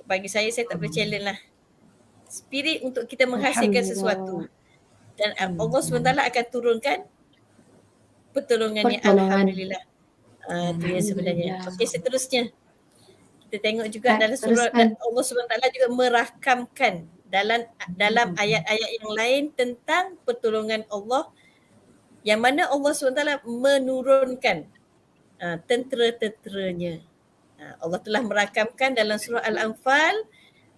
Speaker 5: bagi saya tak boleh challenge lah. Spirit untuk kita menghasilkan sesuatu. Dan Allah SWT akan turunkan pertolongannya. Alhamdulillah. Itu yang sebenarnya. Okey, seterusnya. Kita tengok juga dalam surah Allah SWT juga merakamkan dalam ayat-ayat yang lain tentang pertolongan Allah yang mana Allah SWT menurunkan tentera-tenteranya. Allah telah merakamkan dalam surah Al-Anfal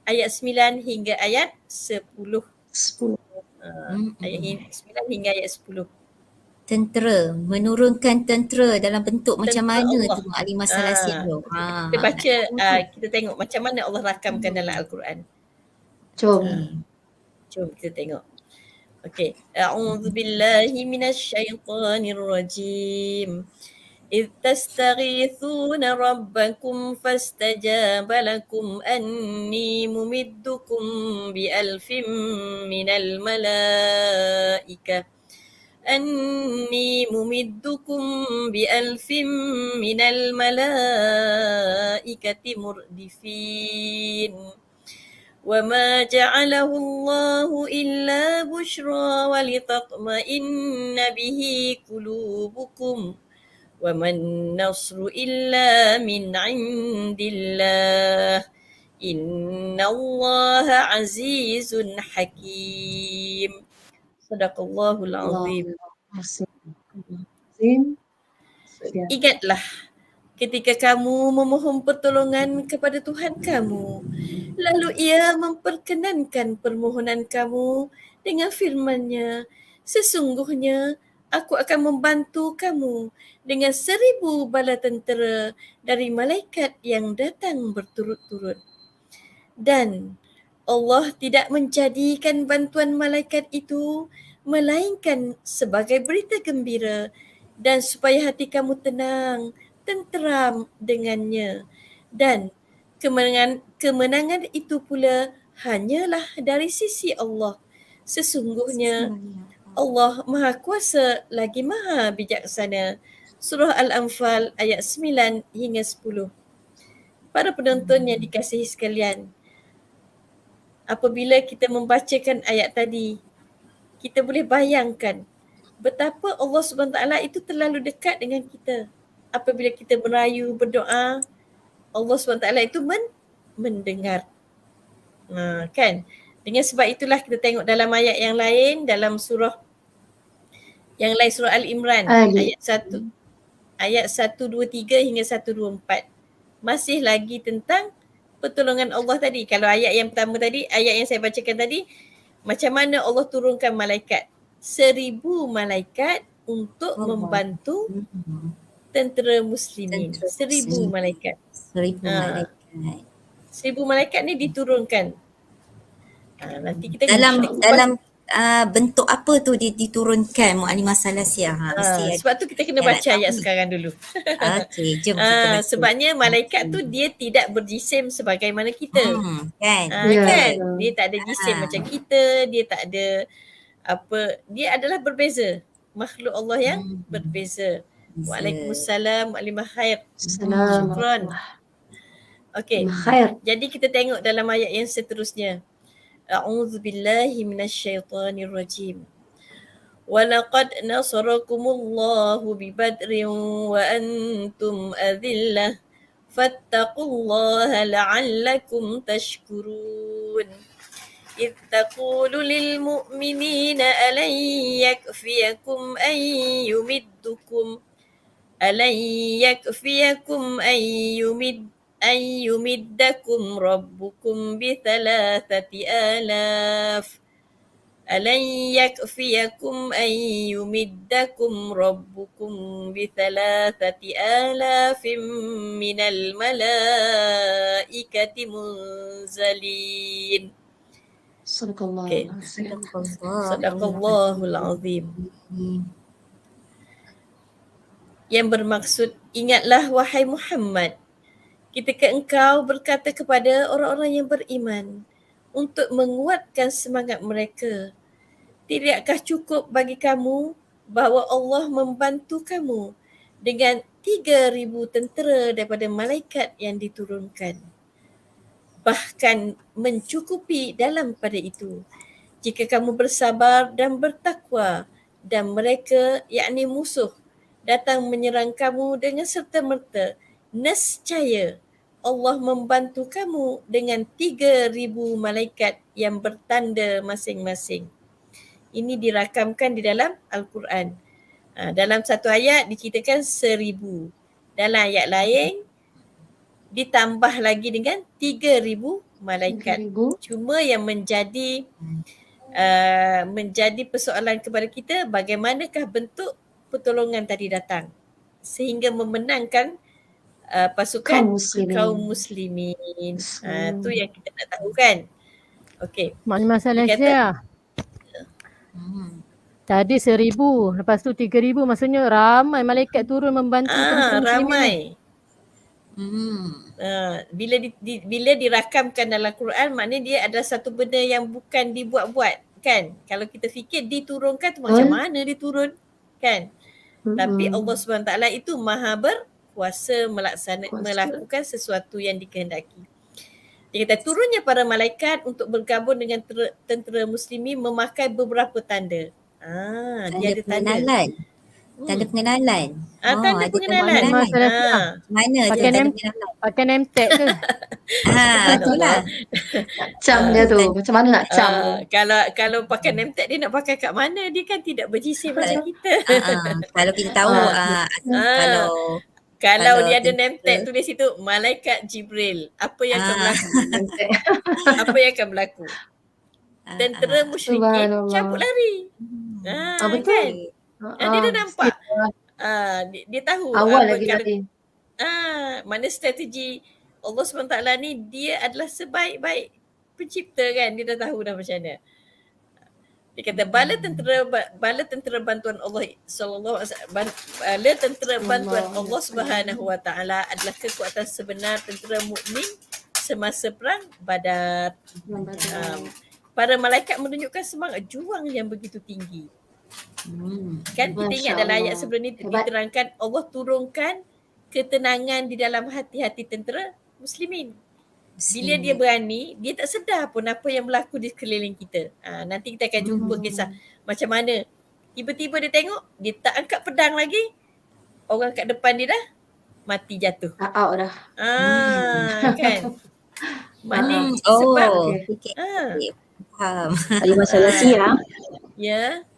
Speaker 5: ayat 9 hingga ayat 10. Ayat 9 hingga ayat 10.
Speaker 6: Tentera, menurunkan tentera dalam bentuk
Speaker 5: Tentera
Speaker 6: macam mana
Speaker 5: Allah.
Speaker 6: tu Maklimah Salasiah tu?
Speaker 5: Kita baca, kita tengok macam mana Allah rakamkan dalam Al-Quran. Jom kita tengok. Okey. A'udzu billahi minasyaitonir rajim. إذ تستغيثون ربكم فاستجاب لكم أني ممدكم بألف من الملائكة مردفين وما جعله الله إلا بشرى ولتطمئن به قلوبكم وما النصر إلا من عند الله إن الله عزيز حكيم صدق الله العظيم. Ingatlah ketika kamu memohon pertolongan kepada Tuhan kamu, lalu ia memperkenankan permohonan kamu dengan firman-Nya, sesungguhnya aku akan membantu kamu dengan 1000 bala tentera dari malaikat yang datang berturut-turut. Dan Allah tidak menjadikan bantuan malaikat itu melainkan sebagai berita gembira dan supaya hati kamu tenang, tenteram dengannya. Dan kemenangan itu pula hanyalah dari sisi Allah. Sesungguhnya Allah Maha Kuasa lagi Maha Bijaksana. Surah Al-Anfal ayat 9 hingga 10. Para penonton yang dikasihi sekalian, apabila kita membacakan ayat tadi, kita boleh bayangkan betapa Allah SWT itu terlalu dekat dengan kita. Apabila kita merayu, berdoa, Allah SWT itu mendengar. Kan? Dengan sebab itulah kita tengok dalam ayat yang lain, dalam surah yang lain, surah Al-Imran ayat 123 hingga 124. Masih lagi tentang pertolongan Allah tadi. Kalau ayat yang pertama tadi, ayat yang saya bacakan tadi, macam mana Allah turunkan malaikat. 1000 malaikat untuk membantu tentera muslimin. 1000 malaikat.
Speaker 6: 1000 malaikat.
Speaker 5: 1000 malaikat ni diturunkan. Nanti kita
Speaker 6: dalam bentuk apa tu diturunkan Mukadimah Salasiah?
Speaker 5: Sebab tu kita kena baca ayat sekarang dulu.
Speaker 6: Okey, jom kita baca.
Speaker 5: Sebabnya malaikat tu dia tidak berjisim sebagaimana kita.
Speaker 6: Kan?
Speaker 5: Dia tak ada jisim macam kita, dia tak ada apa, dia adalah berbeza. Makhluk Allah yang berbeza. Waalaikumsalam, Maklimah Khair. Syukran. Okey. Jadi kita tengok dalam ayat yang seterusnya. أعوذ بالله من الشيطان الرجيم ولقد نصركم الله ببدر وأنتم أذلة فاتقوا الله لعلكم تشكرون إذ تقول للمؤمنين ألن يكفيكم أن يمدكم ربكم ب3,000 Alan yakfiyakum an yumiddakum rabbukum bithalathati alafim minal malaikati munzalin. Okay. Sadaqallahul azim. Yang bermaksud, ingatlah wahai Muhammad, ketika engkau berkata kepada orang-orang yang beriman untuk menguatkan semangat mereka. Tidakkah cukup bagi kamu bahawa Allah membantu kamu dengan 3,000 tentera daripada malaikat yang diturunkan. Bahkan mencukupi dalam pada itu. Jika kamu bersabar dan bertakwa dan mereka, yakni musuh, datang menyerang kamu dengan serta-merta, nescaya Allah membantu kamu dengan 3,000 malaikat yang bertanda masing-masing. Ini dirakamkan di dalam Al-Quran. Dalam satu ayat diceritakan 1,000. Dalam ayat lain ditambah lagi dengan 3,000 malaikat.
Speaker 3: 3,000.
Speaker 5: Cuma yang menjadi persoalan kepada kita, bagaimanakah bentuk pertolongan tadi datang sehingga memenangkan pasukan kaum muslimin. Tu yang kita nak tahu kan. Okey.
Speaker 7: Maknanya masalah saya. Tadi 1,000, lepas tu 3,000, maksudnya ramai malaikat turun membantu kaum muslimin.
Speaker 5: Ramai. Bila dirakamkan dalam Quran, maknanya dia adalah satu benda yang bukan dibuat-buat kan. Kalau kita fikir diturunkan tu macam mana dia turun kan. Tapi Allah SWT itu maha berkuasa melakukan sesuatu yang dikehendaki. Dia kata turunnya para malaikat untuk bergabung dengan tentera muslimin memakai beberapa tanda. Dia ada tanda.
Speaker 6: Tanda pengenalan.
Speaker 5: Tanda pengenalan.
Speaker 6: Mana
Speaker 7: pakai
Speaker 6: tanda pengenalan?
Speaker 7: Pakai name tag ke?
Speaker 6: Itulah.
Speaker 3: Cam dia tu. Macam mana nak cam?
Speaker 5: Kalau pakai name tag, dia nak pakai kat mana? Dia kan tidak berjisim macam kita.
Speaker 6: Kalau kita tahu
Speaker 5: kalau dia ada name tag tulis situ Malaikat Jibril, apa yang akan berlaku? Apa yang akan berlaku? Tentera musyrikin cabut lari.
Speaker 3: Betul.
Speaker 5: Kan? Dia dah nampak. Dia tahu
Speaker 3: awal lagi tadi.
Speaker 5: Mana strategi Allah SWT ni, dia adalah sebaik-baik pencipta kan. Dia dah tahu dah macam mana. Dia kata bala tentera bantuan Allah bala tentera bantuan Allah Subhanahu Wa Taala adalah kekuatan sebenar tentera mukmin semasa perang Badar. Para malaikat menunjukkan semangat juang yang begitu tinggi. Kan kita ingat dalam ayat sebelum ni diterangkan Allah turunkan ketenangan di dalam hati-hati tentera muslimin. Bila dia berani, dia tak sedar pun apa yang berlaku di sekeliling kita. Nanti kita akan jumpa kisah macam mana tiba-tiba dia tengok, dia tak angkat pedang lagi, orang kat depan dia dah mati jatuh.
Speaker 3: Out dah.
Speaker 5: Kan. Mana sebab
Speaker 6: faham.
Speaker 8: Ada masalah siang.
Speaker 5: Ya.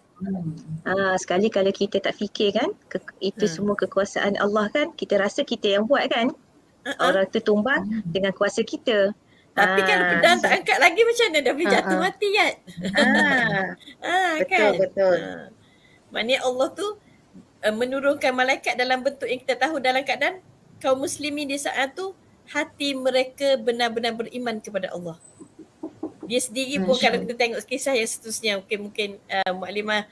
Speaker 8: Sekali kalau kita tak fikir kan, itu semua kekuasaan Allah kan, kita rasa kita yang buat kan. Orang tu tumbang dengan kuasa kita.
Speaker 5: Tapi kalau pedang tak angkat lagi, macam mana dah boleh jatuh mati kan?
Speaker 8: Betul.
Speaker 5: Maknanya Allah tu menurunkan malaikat dalam bentuk yang kita tahu dalam keadaan kaum muslimin di saat tu hati mereka benar-benar beriman kepada Allah. Dia sendiri pun kalau kita tengok kisah yang seterusnya, mungkin Muklimah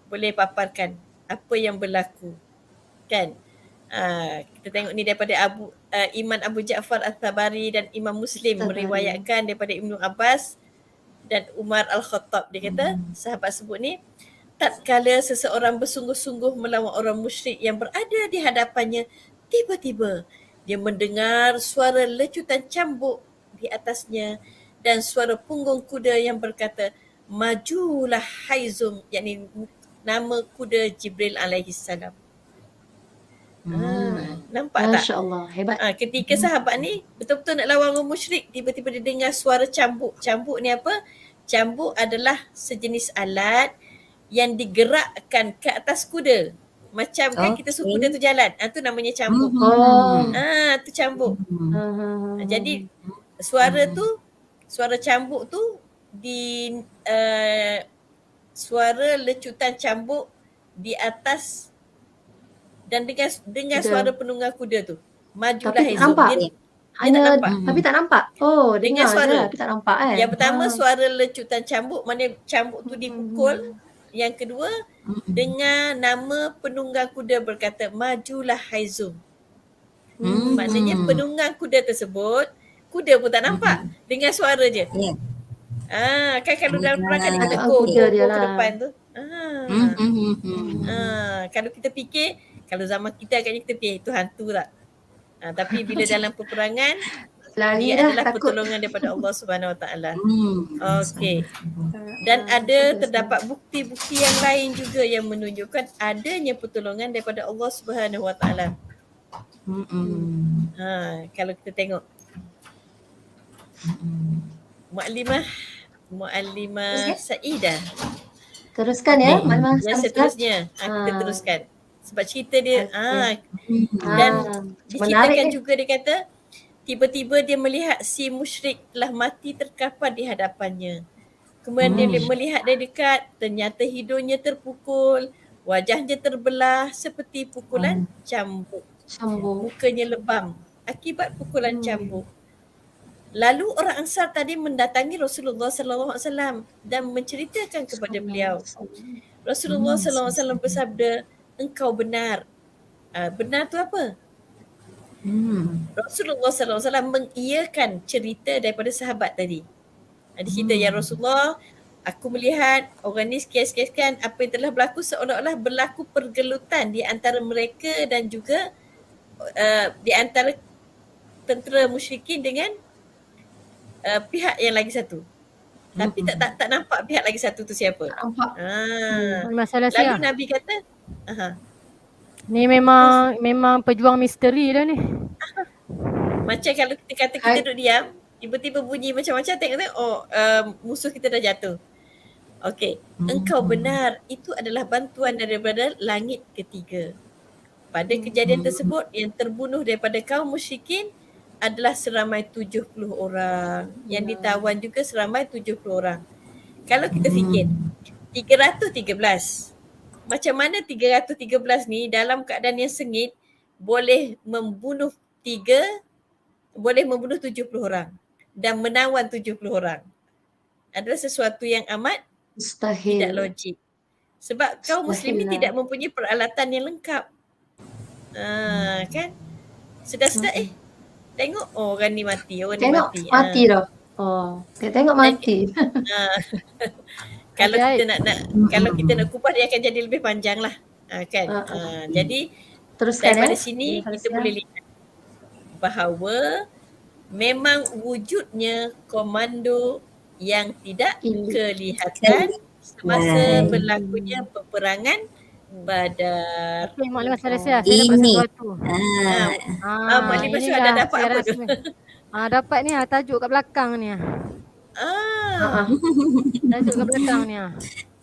Speaker 5: boleh paparkan apa yang berlaku kan. Kita tengok ni daripada Imam Abu Ja'far Al-Tabari dan Imam Muslim meriwayatkan daripada Ibnu Abbas dan Umar Al-Khattab. Dia kata sahabat sebut ni, tatkala seseorang bersungguh-sungguh melawan orang musyrik yang berada di hadapannya, tiba-tiba dia mendengar suara lecutan cambuk di atasnya dan suara punggung kuda yang berkata, majulah Haizum, yakni nama kuda Jibril alaihi salam. Nampak tak?
Speaker 3: Masya Allah, hebat.
Speaker 5: Ketika sahabat ni betul-betul nak lawan orang musyrik, tiba-tiba dia dengar suara cambuk. Cambuk ni apa? Cambuk adalah sejenis alat yang digerakkan ke atas kuda. Macam kan kita suruh kuda tu jalan. Tu namanya cambuk. Tu cambuk. Jadi suara cambuk tu suara lecutan cambuk di atas dan dengan
Speaker 3: Kuda.
Speaker 5: suara penunggang kuda tu. Majulah
Speaker 3: Tapi tak
Speaker 5: Haizum.
Speaker 3: nampak.
Speaker 5: Dia
Speaker 3: Hanya
Speaker 5: tak nampak.
Speaker 3: tapi tak nampak. Oh,
Speaker 5: Dengan
Speaker 3: dengar je
Speaker 5: suara.
Speaker 3: tapi tak nampak kan.
Speaker 5: Yang pertama suara lecutan cambuk, mana cambuk tu dipukul. Yang kedua dengan nama penunggang kuda berkata majulah Haizum. Maknanya penunggang kuda tersebut, kuda pun tak nampak, dengan suara je. Kan kalau dalam perang kan dia kata go
Speaker 3: kuda dia
Speaker 5: ke
Speaker 3: lah.
Speaker 5: depan tu. Kalau kita fikir, kalau zaman kita agaknya kita fikir itu hantu tak. Tapi bila dalam peperangan,
Speaker 3: Lari
Speaker 5: dia
Speaker 3: dah
Speaker 5: adalah
Speaker 3: takut.
Speaker 5: pertolongan daripada Allah Subhanahu Wa Taala. Okey. Dan terdapat bukti-bukti yang lain juga yang menunjukkan adanya pertolongan daripada Allah Subhanahu Wa Taala. Kalau kita tengok Muallimah Saidah.
Speaker 3: Teruskan ya, Maklimah
Speaker 5: Yang
Speaker 3: Saidah.
Speaker 5: seterusnya kita teruskan. Sebab cerita dia dan
Speaker 3: menarik
Speaker 5: diceritakan
Speaker 3: ni.
Speaker 5: juga dia kata tiba-tiba dia melihat si musyrik telah mati terkapar di hadapannya. Kemudian dia melihat dari dekat, ternyata hidungnya terpukul, wajahnya terbelah seperti pukulan cambuk. Mukanya lebam akibat pukulan cambuk. Lalu orang Ansar tadi mendatangi Rasulullah sallallahu alaihi wasallam dan menceritakan kepada beliau. Rasulullah sallallahu alaihi wasallam bersabda, engkau benar. Benar tu apa? Rasulullah sallallahu alaihi wasallam mengiyakan cerita daripada sahabat tadi. Dia cerita, ya Rasulullah, aku melihat orang ni sekian-sekian apa yang telah berlaku seolah-olah berlaku pergelutan di antara mereka dan juga di antara tentera musyrikin dengan pihak yang lagi satu. Tapi tak nampak pihak lagi satu tu siapa.
Speaker 3: Nampak.
Speaker 7: Masalah
Speaker 5: Lalu
Speaker 7: siap.
Speaker 5: Nabi kata,
Speaker 7: Ni memang pejuang misteri dah ni.
Speaker 5: macam kalau kita kata kita duduk diam, tiba-tiba bunyi macam-macam, tengok musuh kita dah jatuh. Okey, engkau benar, itu adalah bantuan daripada langit ketiga. Pada kejadian tersebut, yang terbunuh daripada kaum musyrikin adalah seramai 70 orang. Yang ditawan juga seramai 70 orang. Kalau kita fikir, 313. Macam mana 313 ni dalam keadaan yang sengit boleh membunuh 70 orang dan menawan 70 orang. Adalah sesuatu yang amat
Speaker 3: Mustahil.
Speaker 5: tidak logik. Sebab kaum muslimin
Speaker 3: Mustahil lah.
Speaker 5: tidak mempunyai peralatan yang lengkap. Kan? Sedar-sedar tengok orang ni mati, orang
Speaker 3: Tengok
Speaker 5: ni mati.
Speaker 3: mati dah. Dia tengok mati.
Speaker 5: Kalau kita nak kalau kita nak kupas dia akan jadi lebih panjang lah. Kan? Jadi
Speaker 3: Teruskan
Speaker 5: daripada
Speaker 3: ya.
Speaker 5: sini kita boleh lihat bahawa memang wujudnya komando yang tidak kelihatan semasa berlakunya peperangan Badar.
Speaker 7: Okay, Maklimah Saidah, saya dapat sesuatu.
Speaker 5: Maklimah Syuhada dah dapat apa tu?
Speaker 7: Dapat ni tajuk kat belakang ni. Tajuk kat belakang ni.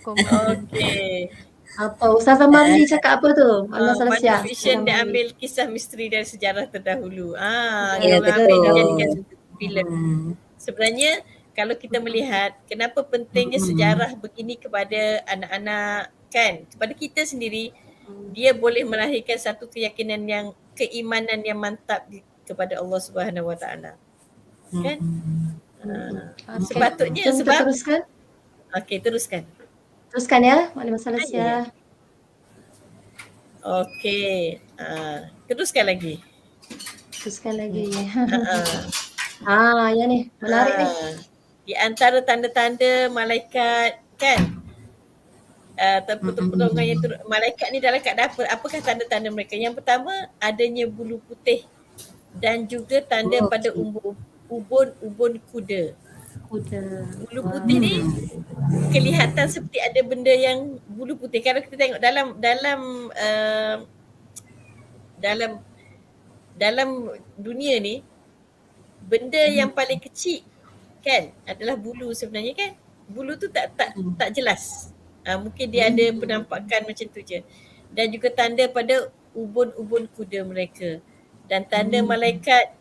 Speaker 5: Okey.
Speaker 3: Apa Ustazah Marli cakap apa tu? Allah salah siap.
Speaker 5: Fiction dia ambil kisah misteri dari sejarah terdahulu.
Speaker 6: Ya,
Speaker 5: Dia ambil dia
Speaker 6: betul.
Speaker 5: jadikan filem. Sebenarnya kalau kita melihat kenapa pentingnya sejarah begini kepada anak-anak, kan, kepada kita sendiri, dia boleh melahirkan satu keimanan yang mantap kepada Allah Subhanahu Wa Taala. Kan? Sepatutnya
Speaker 3: Jom kita
Speaker 5: sebab
Speaker 3: teruskan.
Speaker 5: okey, teruskan.
Speaker 3: Teruskan ya, Maklimah Saidah.
Speaker 5: Okey. Teruskan lagi.
Speaker 3: Teruskan lagi. Ya ni, menarik ni.
Speaker 5: Di antara tanda-tanda malaikat, kan, pertolongan yang malaikat ni dalam keadaan apa? Apakah tanda-tanda mereka? Yang pertama, adanya bulu putih dan juga tanda pada ubun kuda. Bulu putih ni kelihatan seperti ada benda yang bulu putih. Kalau kita tengok dalam dunia ni, benda yang paling kecil kan adalah bulu sebenarnya, kan. Bulu tu tak jelas. Mungkin dia ada penampakan macam tu je. Dan juga tanda pada ubun-ubun kuda mereka. Dan tanda malaikat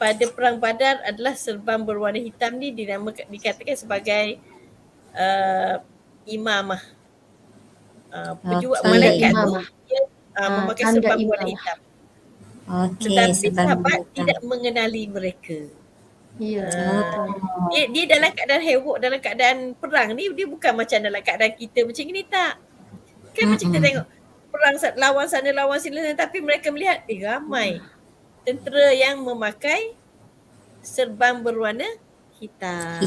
Speaker 5: pada perang Badar adalah serban berwarna hitam ni dikatakan sebagai imamah. Pejuang
Speaker 6: Okey.
Speaker 5: malaikat tu
Speaker 3: Imamah.
Speaker 5: dia memakai
Speaker 3: Tanda
Speaker 5: serban warna
Speaker 3: imamah.
Speaker 5: hitam.
Speaker 6: Okey,
Speaker 5: Tetapi
Speaker 6: sebab
Speaker 5: sahabat tidak mengenali mereka.
Speaker 3: Ya,
Speaker 5: Ah,
Speaker 3: betul.
Speaker 5: dia dalam keadaan hewok, dalam keadaan perang ni, dia bukan macam dalam keadaan kita macam ni, tak. Kan macam kita tengok perang lawan sana lawan sini, tapi mereka melihat ramai tentera yang memakai serban berwarna hitam.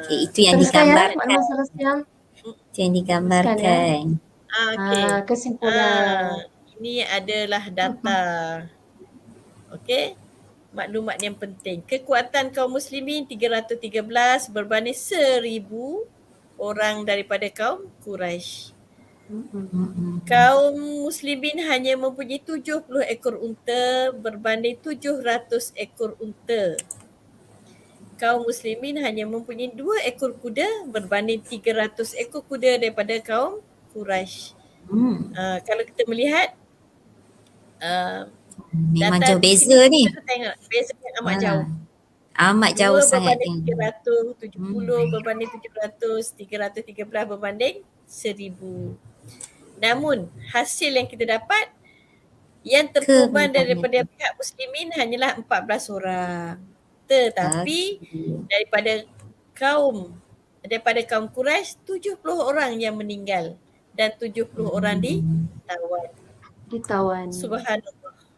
Speaker 6: Okey, itu yang
Speaker 3: Teruskan ya,
Speaker 6: digambarkan.
Speaker 3: Maklumat Celestia.
Speaker 6: Itu yang digambarkan.
Speaker 5: Okey.
Speaker 3: Kesimpulan.
Speaker 5: Ini adalah data. Okey. Maklumat yang penting. Kekuatan kaum muslimin 313 berbanding 1,000 orang daripada kaum Quraisy. Kaum muslimin hanya mempunyai 70 ekor unta berbanding 700 ekor unta. Kaum muslimin hanya mempunyai 2 ekor kuda berbanding 300 ekor kuda daripada kaum Quraisy. Kalau kita melihat
Speaker 6: Memang
Speaker 5: data
Speaker 6: jauh
Speaker 5: di
Speaker 6: beza
Speaker 5: sini,
Speaker 6: ni.
Speaker 5: kita tengok beza yang amat jauh.
Speaker 6: Amat jauh
Speaker 5: 2
Speaker 6: sangat.
Speaker 5: berbanding 370 berbanding 700, 313 berbanding 1,000. Namun hasil yang kita dapat yang terkorban daripada pihak muslimin hanyalah 14 orang. Tetapi daripada kaum Quraisy 70 orang yang meninggal dan 70 orang
Speaker 3: Ditawan.
Speaker 5: Subhanallah.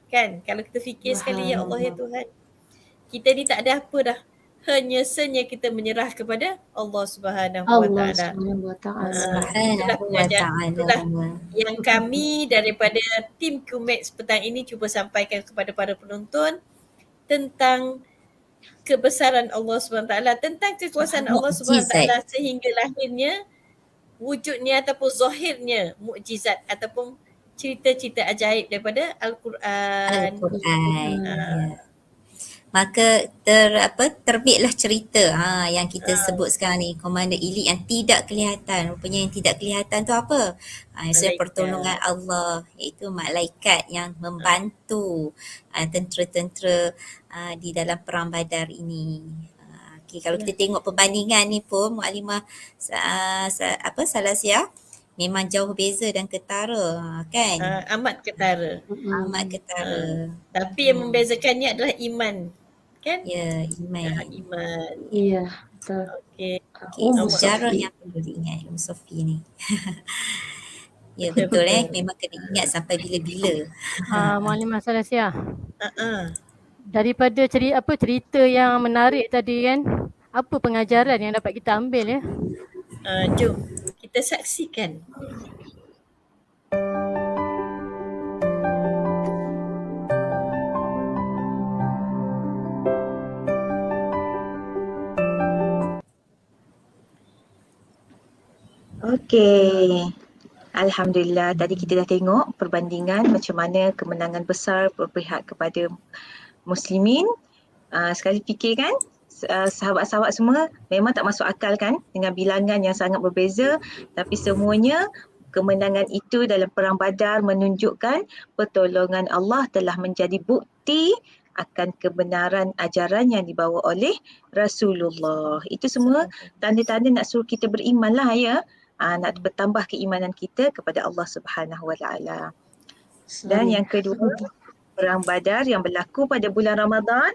Speaker 5: Kan? Kalau kita fikir sekali, ya Allah ya Tuhan, kita ni tak ada apa dah. Hanya kita menyerah kepada Allah Subhanahu Wa Taala. Itulah yang kami daripada tim Kumex petang ini cuba sampaikan kepada para penonton tentang kebesaran Allah Subhanahu Wa Taala, tentang kekuasaan Allah Subhanahu Wa Taala sehingga lahirnya, wujudnya ataupun zahirnya mukjizat ataupun cerita-cerita ajaib daripada Al-Quran.
Speaker 6: Maka terbitlah cerita yang kita sebut sekarang ni, Komander Elite yang tidak kelihatan. Rupanya yang tidak kelihatan tu apa? Pertolongan Allah, iaitu malaikat yang membantu tentera-tentera di dalam perang Badar ini. Okay, kalau kita tengok perbandingan ni pun Mukadimah Salasiah, memang jauh beza dan ketara, kan?
Speaker 5: Amat ketara.
Speaker 6: Amat ketara.
Speaker 5: Tapi yang membezakannya adalah iman, kan?
Speaker 6: Ya, iman.
Speaker 5: Iman.
Speaker 3: Iya, betul.
Speaker 5: Okey.
Speaker 6: Sejarah yang perlu diingat Sofi ni. Ya, betul memang kena ingat sampai bila-bila.
Speaker 7: Mukadimah Salasiah. Daripada cerita yang menarik tadi kan, apa pengajaran yang dapat kita ambil ya?
Speaker 5: Jom kita saksikan.
Speaker 8: Okey. Alhamdulillah, tadi kita dah tengok perbandingan macam mana kemenangan besar berpihak kepada muslimin. Sekali fikirkan, sahabat-sahabat semua memang tak masuk akal kan dengan bilangan yang sangat berbeza, tapi semuanya kemenangan itu dalam perang Badar menunjukkan pertolongan Allah telah menjadi bukti akan kebenaran ajaran yang dibawa oleh Rasulullah. Itu semua tanda-tanda nak suruh kita beriman lah ya. Nak bertambah keimanan kita kepada Allah Subhanahu Wa Taala. Dan yang kedua, perang Badar yang berlaku pada bulan Ramadan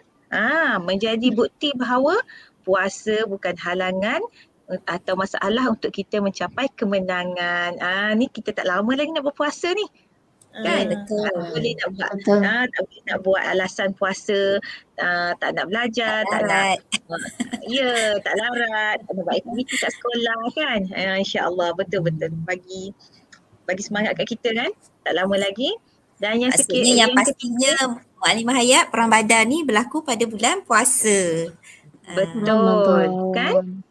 Speaker 8: menjadi bukti bahawa puasa bukan halangan atau masalah untuk kita mencapai kemenangan. Ni kita tak lama lagi nak berpuasa ni. Kan?
Speaker 6: Betul.
Speaker 8: Tak boleh nak buat, tak boleh nak buat alasan puasa, tak nak belajar, tak larat. Tak larat, nak buat aktiviti kat sekolah kan. InsyaAllah betul-betul bagi semangat kat kita kan. Tak lama lagi. Dan yang
Speaker 6: maksudnya yang pastinya Mukadimah Hayat, perang Badar ni berlaku pada bulan puasa.
Speaker 8: Betul kan?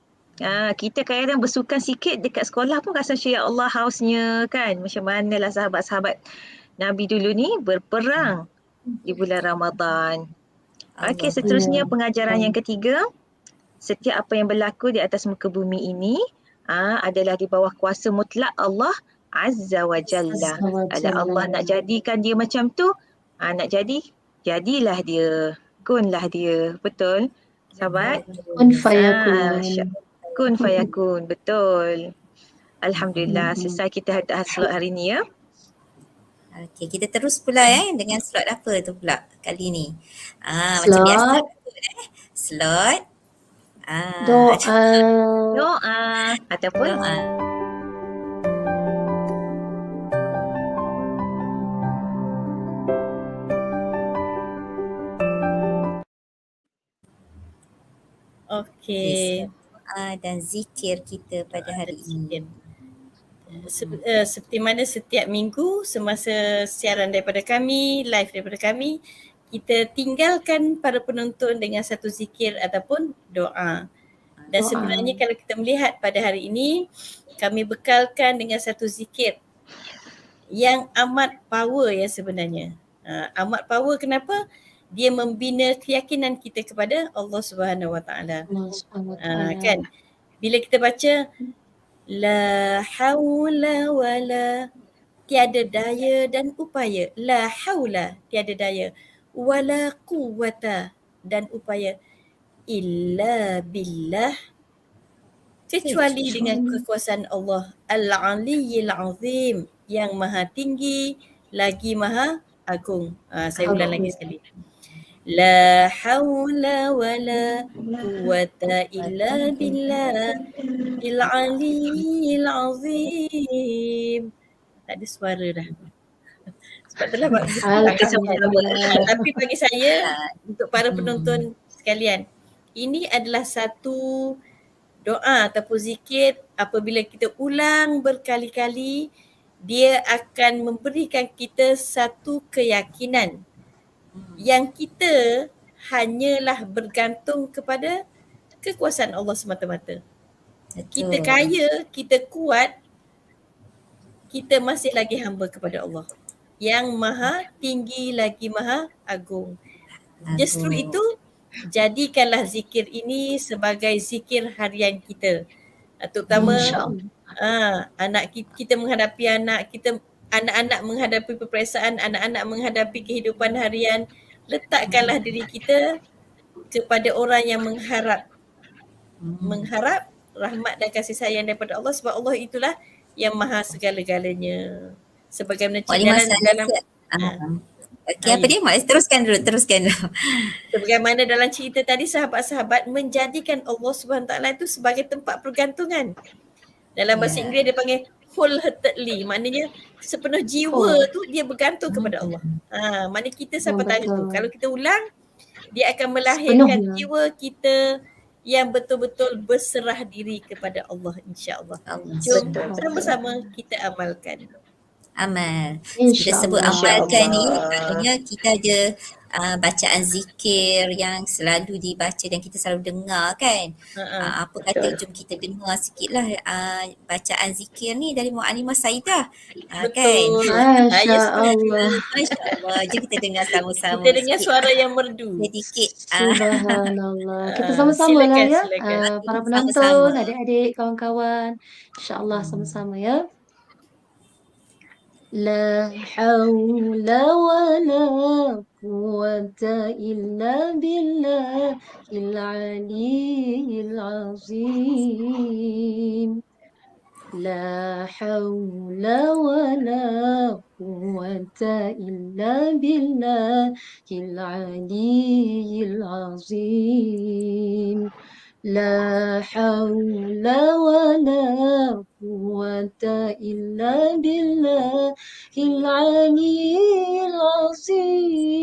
Speaker 8: Kita kadang-kadang bersukan sikit dekat sekolah pun rasa ya Allah hausnya kan. Macam manalah sahabat-sahabat Nabi dulu ni berperang di bulan Ramadan. Okey, seterusnya pengajaran yang ketiga. Setiap apa yang berlaku di atas muka bumi ini adalah di bawah kuasa mutlak Allah Azza wa Jalla. Kalau Allah nak jadikan dia macam tu, nak jadilah dia. Kunlah dia. Betul? Sahabat?
Speaker 3: Kun fayakun.
Speaker 8: Kun fayakun, betul. Alhamdulillah selesai kita slot hari ni ya.
Speaker 6: Okey, kita terus pula dengan slot apa tu pula kali ni? Macam biasa slot
Speaker 8: doa ataupun
Speaker 6: doa.
Speaker 5: Okey.
Speaker 6: Dan zikir kita pada hari ini.
Speaker 5: Seperti mana setiap minggu semasa siaran daripada kami, live daripada kami, kita tinggalkan para penonton dengan satu zikir ataupun doa. Dan sebenarnya kalau kita melihat pada hari ini, kami bekalkan dengan satu zikir yang amat power ya sebenarnya. Amat power kenapa? Dia membina keyakinan kita kepada Allah Subhanahu Wa Taala. Kan? Bila kita baca la haula wala, tiada daya dan upaya. La haula, tiada daya. Wala quwwata, dan upaya. Illa billah, kecuali dengan kekuasaan Allah. Al-Aliyyil Azim, yang maha tinggi lagi maha agung. Saya ulang lagi sekali. La haula wala quwwata illa billah al-aliyyil azim. Tak ada suara dah. Sebab itulah tapi bagi saya, untuk para penonton sekalian, ini adalah satu doa ataupun zikir apabila kita ulang berkali-kali, dia akan memberikan kita satu keyakinan yang kita hanyalah bergantung kepada kekuasaan Allah semata-mata. Kita kaya, kita kuat, kita masih lagi hamba kepada Allah yang maha tinggi lagi maha agung. Justru itu, jadikanlah zikir ini sebagai zikir harian kita. Terutama anak kita menghadapi anak-anak menghadapi peperiksaan, anak-anak menghadapi kehidupan harian. Letakkanlah diri kita kepada orang yang mengharap rahmat dan kasih sayang daripada Allah, sebab Allah itulah yang maha segala-galanya. Sebagaimana dalam
Speaker 6: apa dia? Teruskan dulu.
Speaker 5: Sebagaimana dalam cerita tadi, sahabat-sahabat menjadikan Allah SWT itu sebagai tempat pergantungan. Dalam bahasa Inggeris dia panggil wholeheartedly, maknanya sepenuh jiwa tu dia bergantung kepada Allah. Maknanya kita sampai tadi tu, kalau kita ulang, dia akan melahirkan jiwa kita yang betul-betul berserah diri kepada Allah, insya-Allah. Jom sama-sama kita amalkan.
Speaker 6: Amal. Kita sebut amalkan ni, maknanya kita ada bacaan zikir yang selalu dibaca dan kita selalu dengar kan. Apa kata jom kita dengar sikitlah bacaan zikir ni dari Muallimah Saidah. Kan?
Speaker 3: Masya-Allah.
Speaker 6: Masya-Allah. Jom kita dengar sama-sama.
Speaker 5: Kita dengar suara yang merdu.
Speaker 6: Sedikit.
Speaker 3: Subhanallah. Kita sama-sama lah ya. Para penonton, adik-adik, kawan-kawan. InsyaAllah sama-sama ya. La hawla wa la quwwata illa billahil aliyyil azim. La hawla wa la quwwata illa billahil aliyyil azim. La hawla wa la quwwata illa billahil aliyyil azim.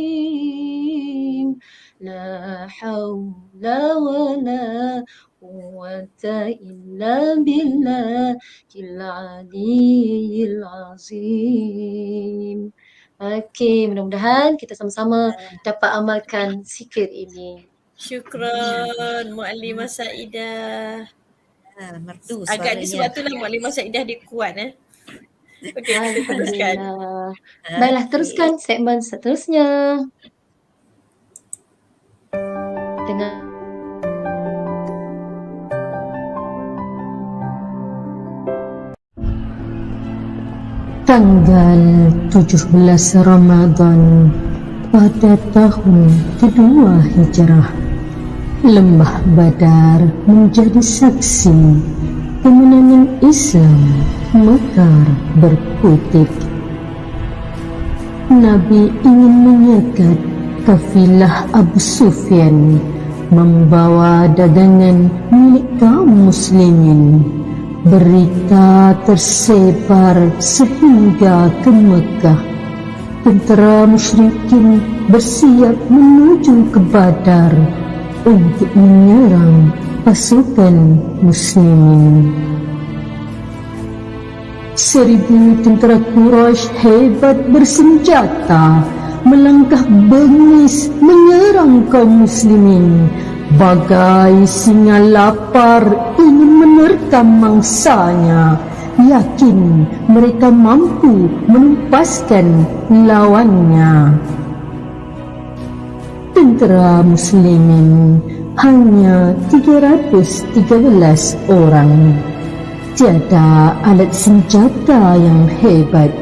Speaker 3: La hawla wa la quwwata illa billahil aliyyil azim. Okey, mudah-mudahan kita sama-sama dapat amalkan zikir ini.
Speaker 5: Syukran Muallimah Saidah.
Speaker 6: Merdu suaranya.
Speaker 5: Agak disebab itulah Muallimah Saidah dia kuat Okey, kita teruskan.
Speaker 3: Baiklah, teruskan segmen seterusnya. Dengan
Speaker 2: tanggal 17 Ramadan pada tahun kedua Hijrah, Lembah Badar menjadi saksi kemenangan Islam mekar berkutik. Nabi ingin menyekat kafilah Abu Sufyan membawa dagangan milik kaum muslimin. Berita tersebar sehingga ke Mekah. Tentera musyrikin bersiap menuju ke Badar untuk menyerang pasukan muslimin. 1000 tentera Quraisy hebat bersenjata melangkah bengis menyerang kaum muslimin. Bagai singa lapar ingin menerkam mangsanya, yakin mereka mampu menumpaskan lawannya. Tentera muslimin hanya 313 orang. Tiada alat senjata yang hebat,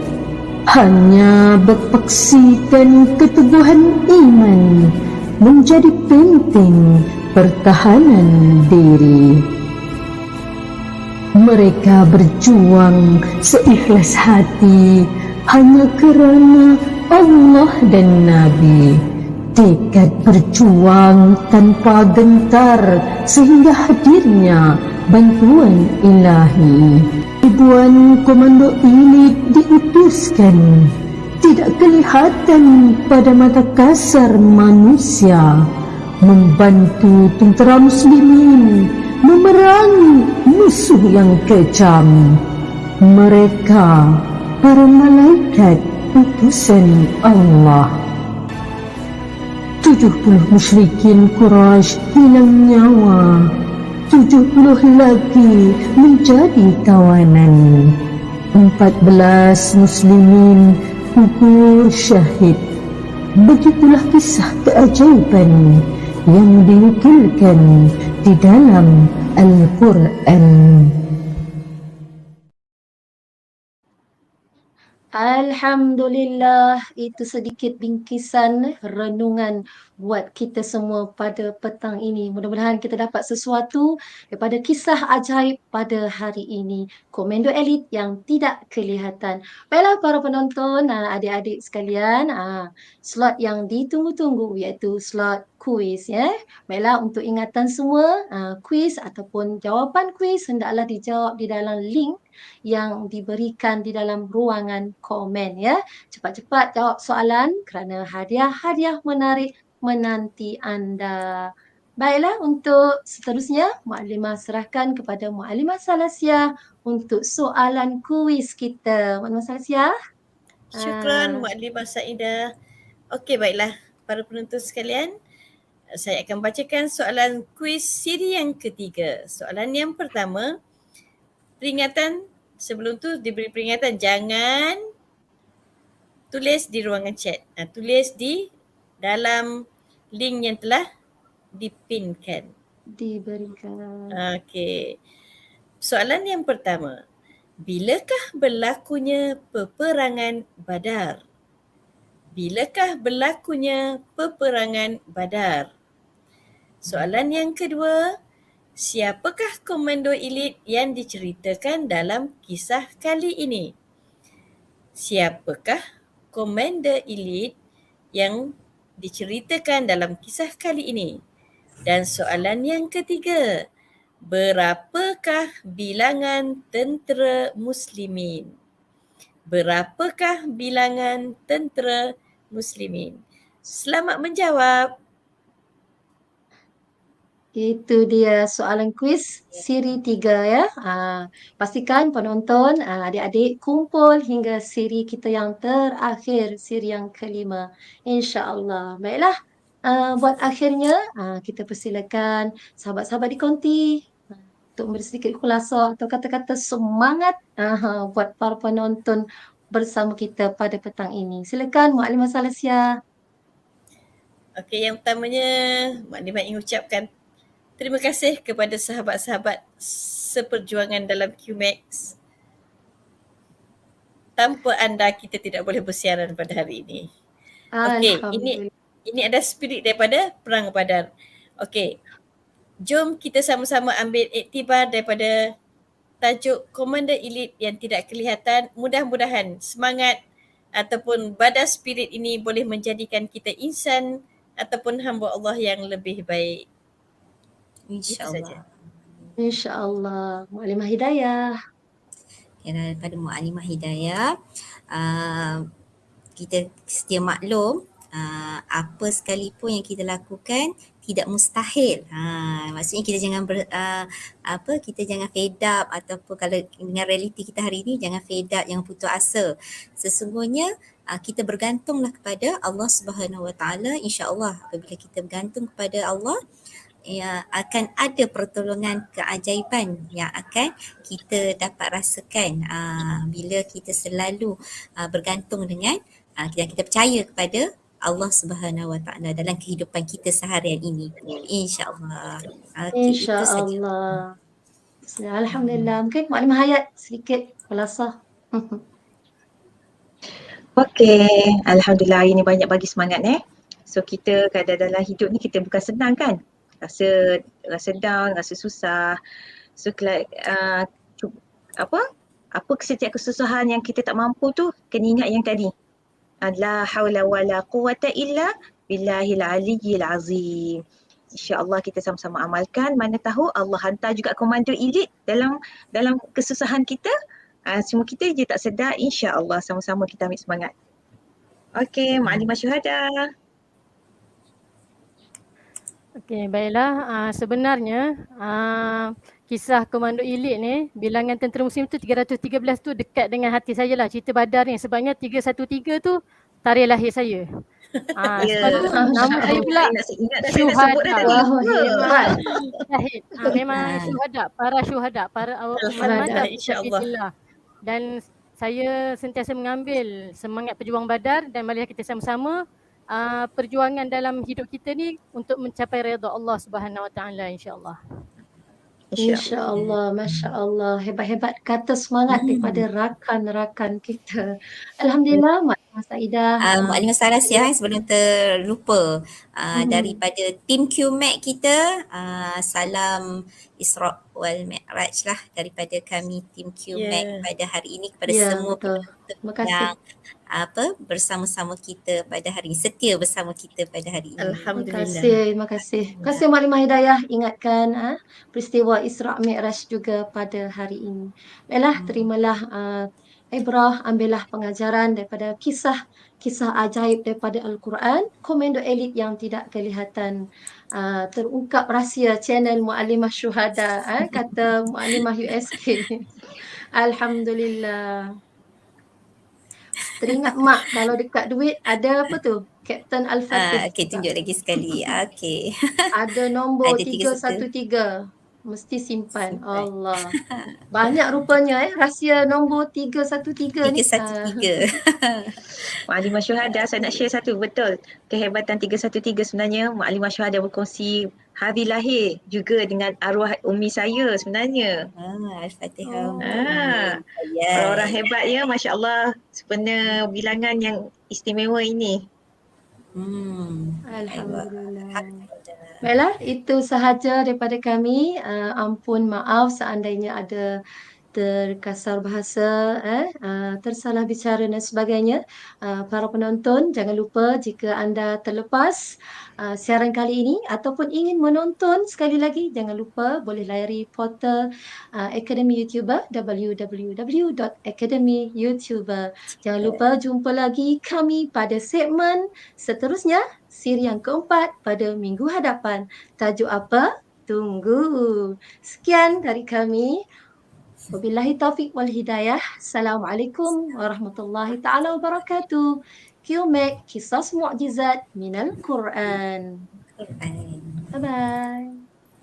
Speaker 2: hanya berpaksikan keteguhan iman menjadi penting pertahanan diri. Mereka berjuang seikhlas hati hanya kerana Allah dan Nabi. Tekad berjuang tanpa gentar sehingga hadirnya bantuan ilahi. Ribuan komando elit diutuskan, tidak kelihatan pada mata kasar manusia, membantu tentera muslimin memerangi musuh yang kejam. Mereka para malaikat utusan Allah. 70 musyrikin Quraisy hilang nyawa, 70 lagi menjadi tawanan. 14 muslimin gugur syahid. Begitulah kisah keajaiban yang dinukilkan di dalam Al-Quran.
Speaker 3: Alhamdulillah, itu sedikit bingkisan renungan buat kita semua pada petang ini. Mudah-mudahan kita dapat sesuatu daripada kisah ajaib pada hari ini. Komando elit yang tidak kelihatan. Baiklah para penonton, adik-adik sekalian, slot yang ditunggu-tunggu iaitu slot kuis ya. Baiklah, untuk ingatan semua, kuis ataupun jawapan kuis hendaklah dijawab di dalam link yang diberikan di dalam ruangan komen ya. Cepat-cepat jawab soalan kerana hadiah-hadiah menarik menanti anda. Baiklah, untuk seterusnya Mukadimah serahkan kepada Mukadimah Salasiah untuk soalan kuis kita. Mukadimah Salasiah.
Speaker 5: Syukran Mukadimah Saidah. Okey, baiklah para penonton sekalian, saya akan bacakan soalan kuis siri yang ketiga. Soalan yang pertama, peringatan, sebelum tu diberi peringatan jangan tulis di ruangan chat. Tulis di dalam link yang telah dipinkan.
Speaker 3: Diberikan.
Speaker 5: Okey. Soalan yang pertama, bilakah berlakunya peperangan Badar? Bilakah berlakunya peperangan Badar? Soalan yang kedua, siapakah komando elit yang diceritakan dalam kisah kali ini? Siapakah komando elit yang diceritakan dalam kisah kali ini? Dan soalan yang ketiga, berapakah bilangan tentera muslimin? Berapakah bilangan tentera muslimin? Selamat menjawab.
Speaker 3: Itu dia soalan kuis siri 3 ya. Pastikan penonton, adik-adik kumpul hingga siri kita yang terakhir, siri yang kelima. InsyaAllah. Baiklah, buat akhirnya kita persilakan sahabat-sahabat di konti untuk memberi sedikit khulasa atau kata-kata semangat buat para penonton bersama kita pada petang ini. Silakan Mukadimah Salasiah.
Speaker 5: Okey, yang pertamanya Mukadimah ingin ucapkan terima kasih kepada sahabat-sahabat seperjuangan dalam QMAX. Tanpa anda kita tidak boleh bersiaran pada hari ini. Okey, ini ada spirit daripada Perang Badar. Okey, jom kita sama-sama ambil iktibar daripada tajuk Komando Elite yang tidak kelihatan. Mudah-mudahan semangat ataupun badar spirit ini boleh menjadikan kita insan ataupun hamba Allah yang lebih baik.
Speaker 6: InsyaAllah.
Speaker 3: InsyaAllah. Mu'allimah Hidayah.
Speaker 6: Daripada Mu'allimah Hidayah, kita sedia maklum apa sekalipun yang kita lakukan tidak mustahil. Maksudnya kita jangan kita jangan fed up, ataupun kalau dengan realiti kita hari ini jangan fed up, jangan putus asa. Sesungguhnya kita bergantunglah kepada Allah Subhanahu Wa Taala. Insya-Allah apabila kita bergantung kepada Allah, akan ada pertolongan keajaiban yang akan kita dapat rasakan bila kita selalu bergantung dengan kita percaya kepada Allah Subhanahu Wa Taala dalam kehidupan kita seharian ini. InsyaAllah.
Speaker 3: InsyaAllah. Alhamdulillah. Mungkin Mu'allimah Hayat sedikit belasah.
Speaker 8: Okey, Alhamdulillah hari ni banyak bagi semangat So kita kadang dalam hidup ni kita bukan senang kan? Rasa down, rasa susah. So like apa setiap kesusahan yang kita tak mampu tu kena ingat yang tadi. La haula wala quwata illa billahil aliyyil azim. InsyaAllah kita sama-sama amalkan. Mana tahu Allah hantar juga komando elit dalam kesusahan kita. Semua kita je tak sedar, insya-Allah sama-sama kita ambil semangat. Okey, Mu'allimah Syuhada.
Speaker 7: Okey, baiklah. Sebenarnya kisah Komando Elit ni, bilangan tentera muslim tu 313 tu dekat dengan hati saya lah, cerita Badar ni. Sebabnya 313 tu tarikh lahir saya. Sebab tu nama saya pula Syuhada. Memang syuhada, para syuhada, para awak insya-Allah. Dan saya sentiasa mengambil semangat perjuang Badar dan marilah kita sama-sama perjuangan dalam hidup kita ni untuk mencapai redha Allah Subhanahu Wa Taala, insya-Allah.
Speaker 3: InsyaAllah, Masya Allah. Hebat-hebat kata semangat daripada rakan-rakan kita. Alhamdulillah, Mu'allimah Saidah.
Speaker 6: Mu'allimah Sarasiah, sebelum terlupa, daripada tim QMAC kita, salam Isra wal Mi'raj lah daripada kami tim QMAC pada hari ini kepada semua yang bersama-sama kita pada hari ini, setia bersama kita pada hari ini.
Speaker 5: Alhamdulillah.
Speaker 3: Terima kasih Mu'allimah Hidayah ingatkan peristiwa Isra Mi'raj juga pada hari ini. Baiklah, terimalah ibrah, ambillah pengajaran daripada kisah ajaib daripada Al-Quran, komando elit yang tidak kelihatan. Terungkap rahsia channel Mu'allimah Syuhada, kata Mu'allimah USK. Alhamdulillah. Teringat mak kalau dekat duit ada apa tu? Captain Al-Fatih.
Speaker 6: Okey, tunjuk lagi sekali. Okey.
Speaker 3: Ada nombor 313. Mesti simpan. Allah. Banyak rupanya rahsia nombor 313 ni.
Speaker 6: 313.
Speaker 8: Mu'allimah Syuhada, saya nak share satu, betul. Kehebatan 313 sebenarnya Mu'allimah Syuhada berkongsi hari lahir juga dengan arwah umi saya sebenarnya.
Speaker 6: Al-Fatihah.
Speaker 8: Orang-orang hebat ya, Masya Allah. Sebenarnya bilangan yang istimewa ini.
Speaker 3: Alhamdulillah. Baiklah, itu sahaja daripada kami. Ampun maaf seandainya ada terkasar bahasa, tersalah bicara dan sebagainya. Para penonton, jangan lupa jika anda terlepas siaran kali ini ataupun ingin menonton sekali lagi, jangan lupa boleh layari portal Akademi YouTuber, www.akademiyoutuber. Jangan lupa jumpa lagi kami pada segmen seterusnya, siri yang keempat pada minggu hadapan. Tajuk apa? Tunggu. Sekian dari kami. Wabillahi taufiq wal hidayah. Assalamualaikum warahmatullahi ta'ala wabarakatuh. QMAC, Qisas Mu'jizat Minal Quran. Bye-bye.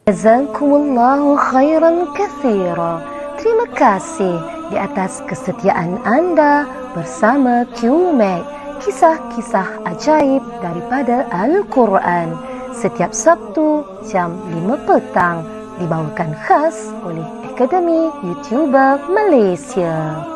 Speaker 9: Jazakumullahu khairan katsira. Terima kasih di atas kesetiaan anda bersama QMAC, kisah-kisah ajaib daripada Al-Quran. Setiap Sabtu jam 5 petang dibawakan khas oleh Akademi YouTuber Malaysia.